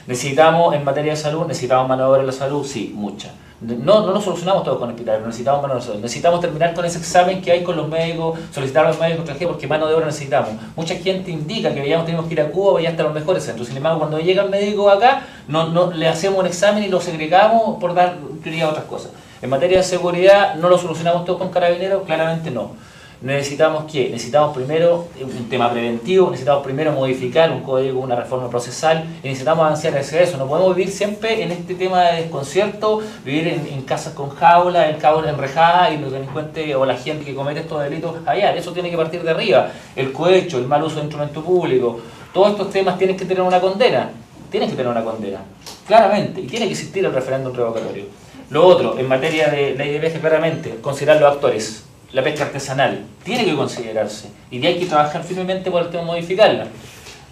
Necesitamos, en materia de salud, necesitamos mano de obra en la salud, sí, mucha. No nos solucionamos todo con hospitales, necesitamos mano de obra. Necesitamos terminar con ese examen que hay con los médicos, solicitar a los médicos extranjeros, porque mano de obra necesitamos. Mucha gente indica que tenemos que ir a Cuba y hasta los mejores centros. Sin embargo, cuando llega el médico acá, no le hacemos un examen y lo segregamos por dar prioridad a otras cosas. En materia de seguridad, ¿no lo solucionamos todo con carabineros? Claramente no. ¿Necesitamos qué? Necesitamos primero un tema preventivo, necesitamos primero modificar un código, una reforma procesal, y necesitamos avanzar hacia eso. No podemos vivir siempre en este tema de desconcierto, vivir en casas con jaula, enrejadas, y los delincuentes o la gente que comete estos delitos allá. Eso tiene que partir de arriba. El cohecho, el mal uso de instrumento público, todos estos temas tienen que tener una condena. Tienen que tener una condena, claramente, y tiene que existir el referéndum revocatorio. Lo otro, en materia de ley de pesca, claramente, considerar los actores. La pesca artesanal tiene que considerarse y hay que trabajar firmemente por el tema de modificarla.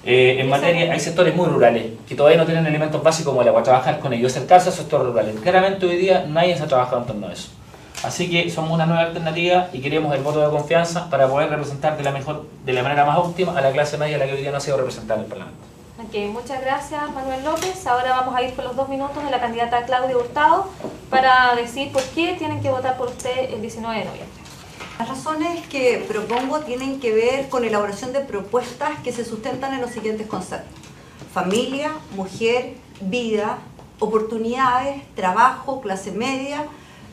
En materia, hay sectores muy rurales que todavía no tienen elementos básicos como el agua, trabajar con ellos, acercarse a sectores rurales. Claramente hoy día nadie se ha trabajado en torno a eso. Así que somos una nueva alternativa y queremos el voto de confianza para poder representar de la manera más óptima a la clase media, a la que hoy día no ha sido representada en el Parlamento. Okay, muchas gracias Manuel López. Ahora vamos a ir con los 2 minutos de la candidata Claudia Hurtado para decir por qué tienen que votar por usted el 19 de noviembre. Las razones que propongo tienen que ver con elaboración de propuestas que se sustentan en los siguientes conceptos: familia, mujer, vida, oportunidades, trabajo, clase media,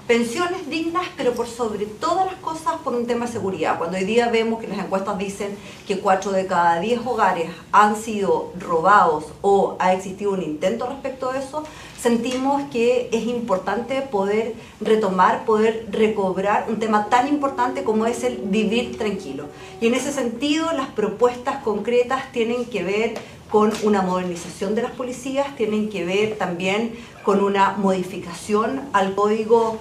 pensiones dignas, pero por sobre todas las cosas por un tema de seguridad. Cuando hoy día vemos que las encuestas dicen que 4 de cada 10 hogares han sido robados o ha existido un intento respecto a eso, sentimos que es importante poder retomar, poder recobrar un tema tan importante como es el vivir tranquilo. Y en ese sentido, las propuestas concretas tienen que ver con una modernización de las policías, tienen que ver también con una modificación al Código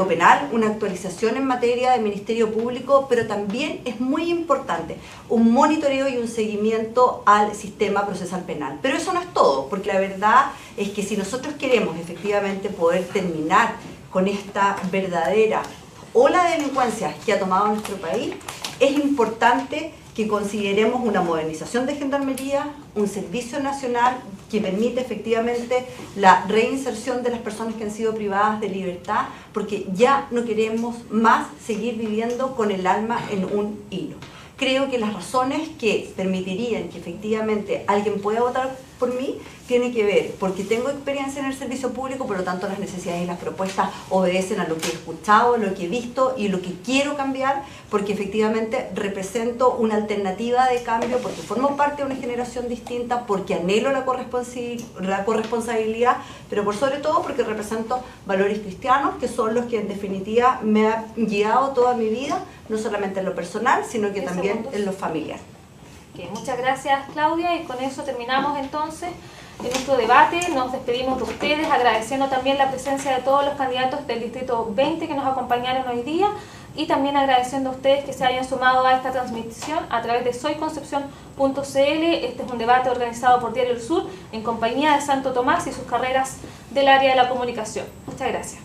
Penal, una actualización en materia de Ministerio Público, pero también es muy importante un monitoreo y un seguimiento al sistema procesal penal. Pero eso no es todo, porque la verdad es que si nosotros queremos efectivamente poder terminar con esta verdadera ola de delincuencia que ha tomado nuestro país, es importante que consideremos una modernización de Gendarmería, un servicio nacional que permite efectivamente la reinserción de las personas que han sido privadas de libertad, porque ya no queremos más seguir viviendo con el alma en un hilo. Creo que las razones que permitirían que efectivamente alguien pueda votar por mí tiene que ver, porque tengo experiencia en el servicio público, por lo tanto las necesidades y las propuestas obedecen a lo que he escuchado, lo que he visto y lo que quiero cambiar, porque efectivamente represento una alternativa de cambio, porque formo parte de una generación distinta, porque anhelo la corresponsabilidad, pero por sobre todo porque represento valores cristianos, que son los que en definitiva me han guiado toda mi vida, no solamente en lo personal, sino que también en lo familiar. Okay, muchas gracias, Claudia, y con eso terminamos entonces nuestro debate. Nos despedimos de ustedes, agradeciendo también la presencia de todos los candidatos del Distrito 20 que nos acompañaron hoy día, y también agradeciendo a ustedes que se hayan sumado a esta transmisión a través de soyconcepcion.cl. Este es un debate organizado por Diario El Sur en compañía de Santo Tomás y sus carreras del área de la comunicación. Muchas gracias.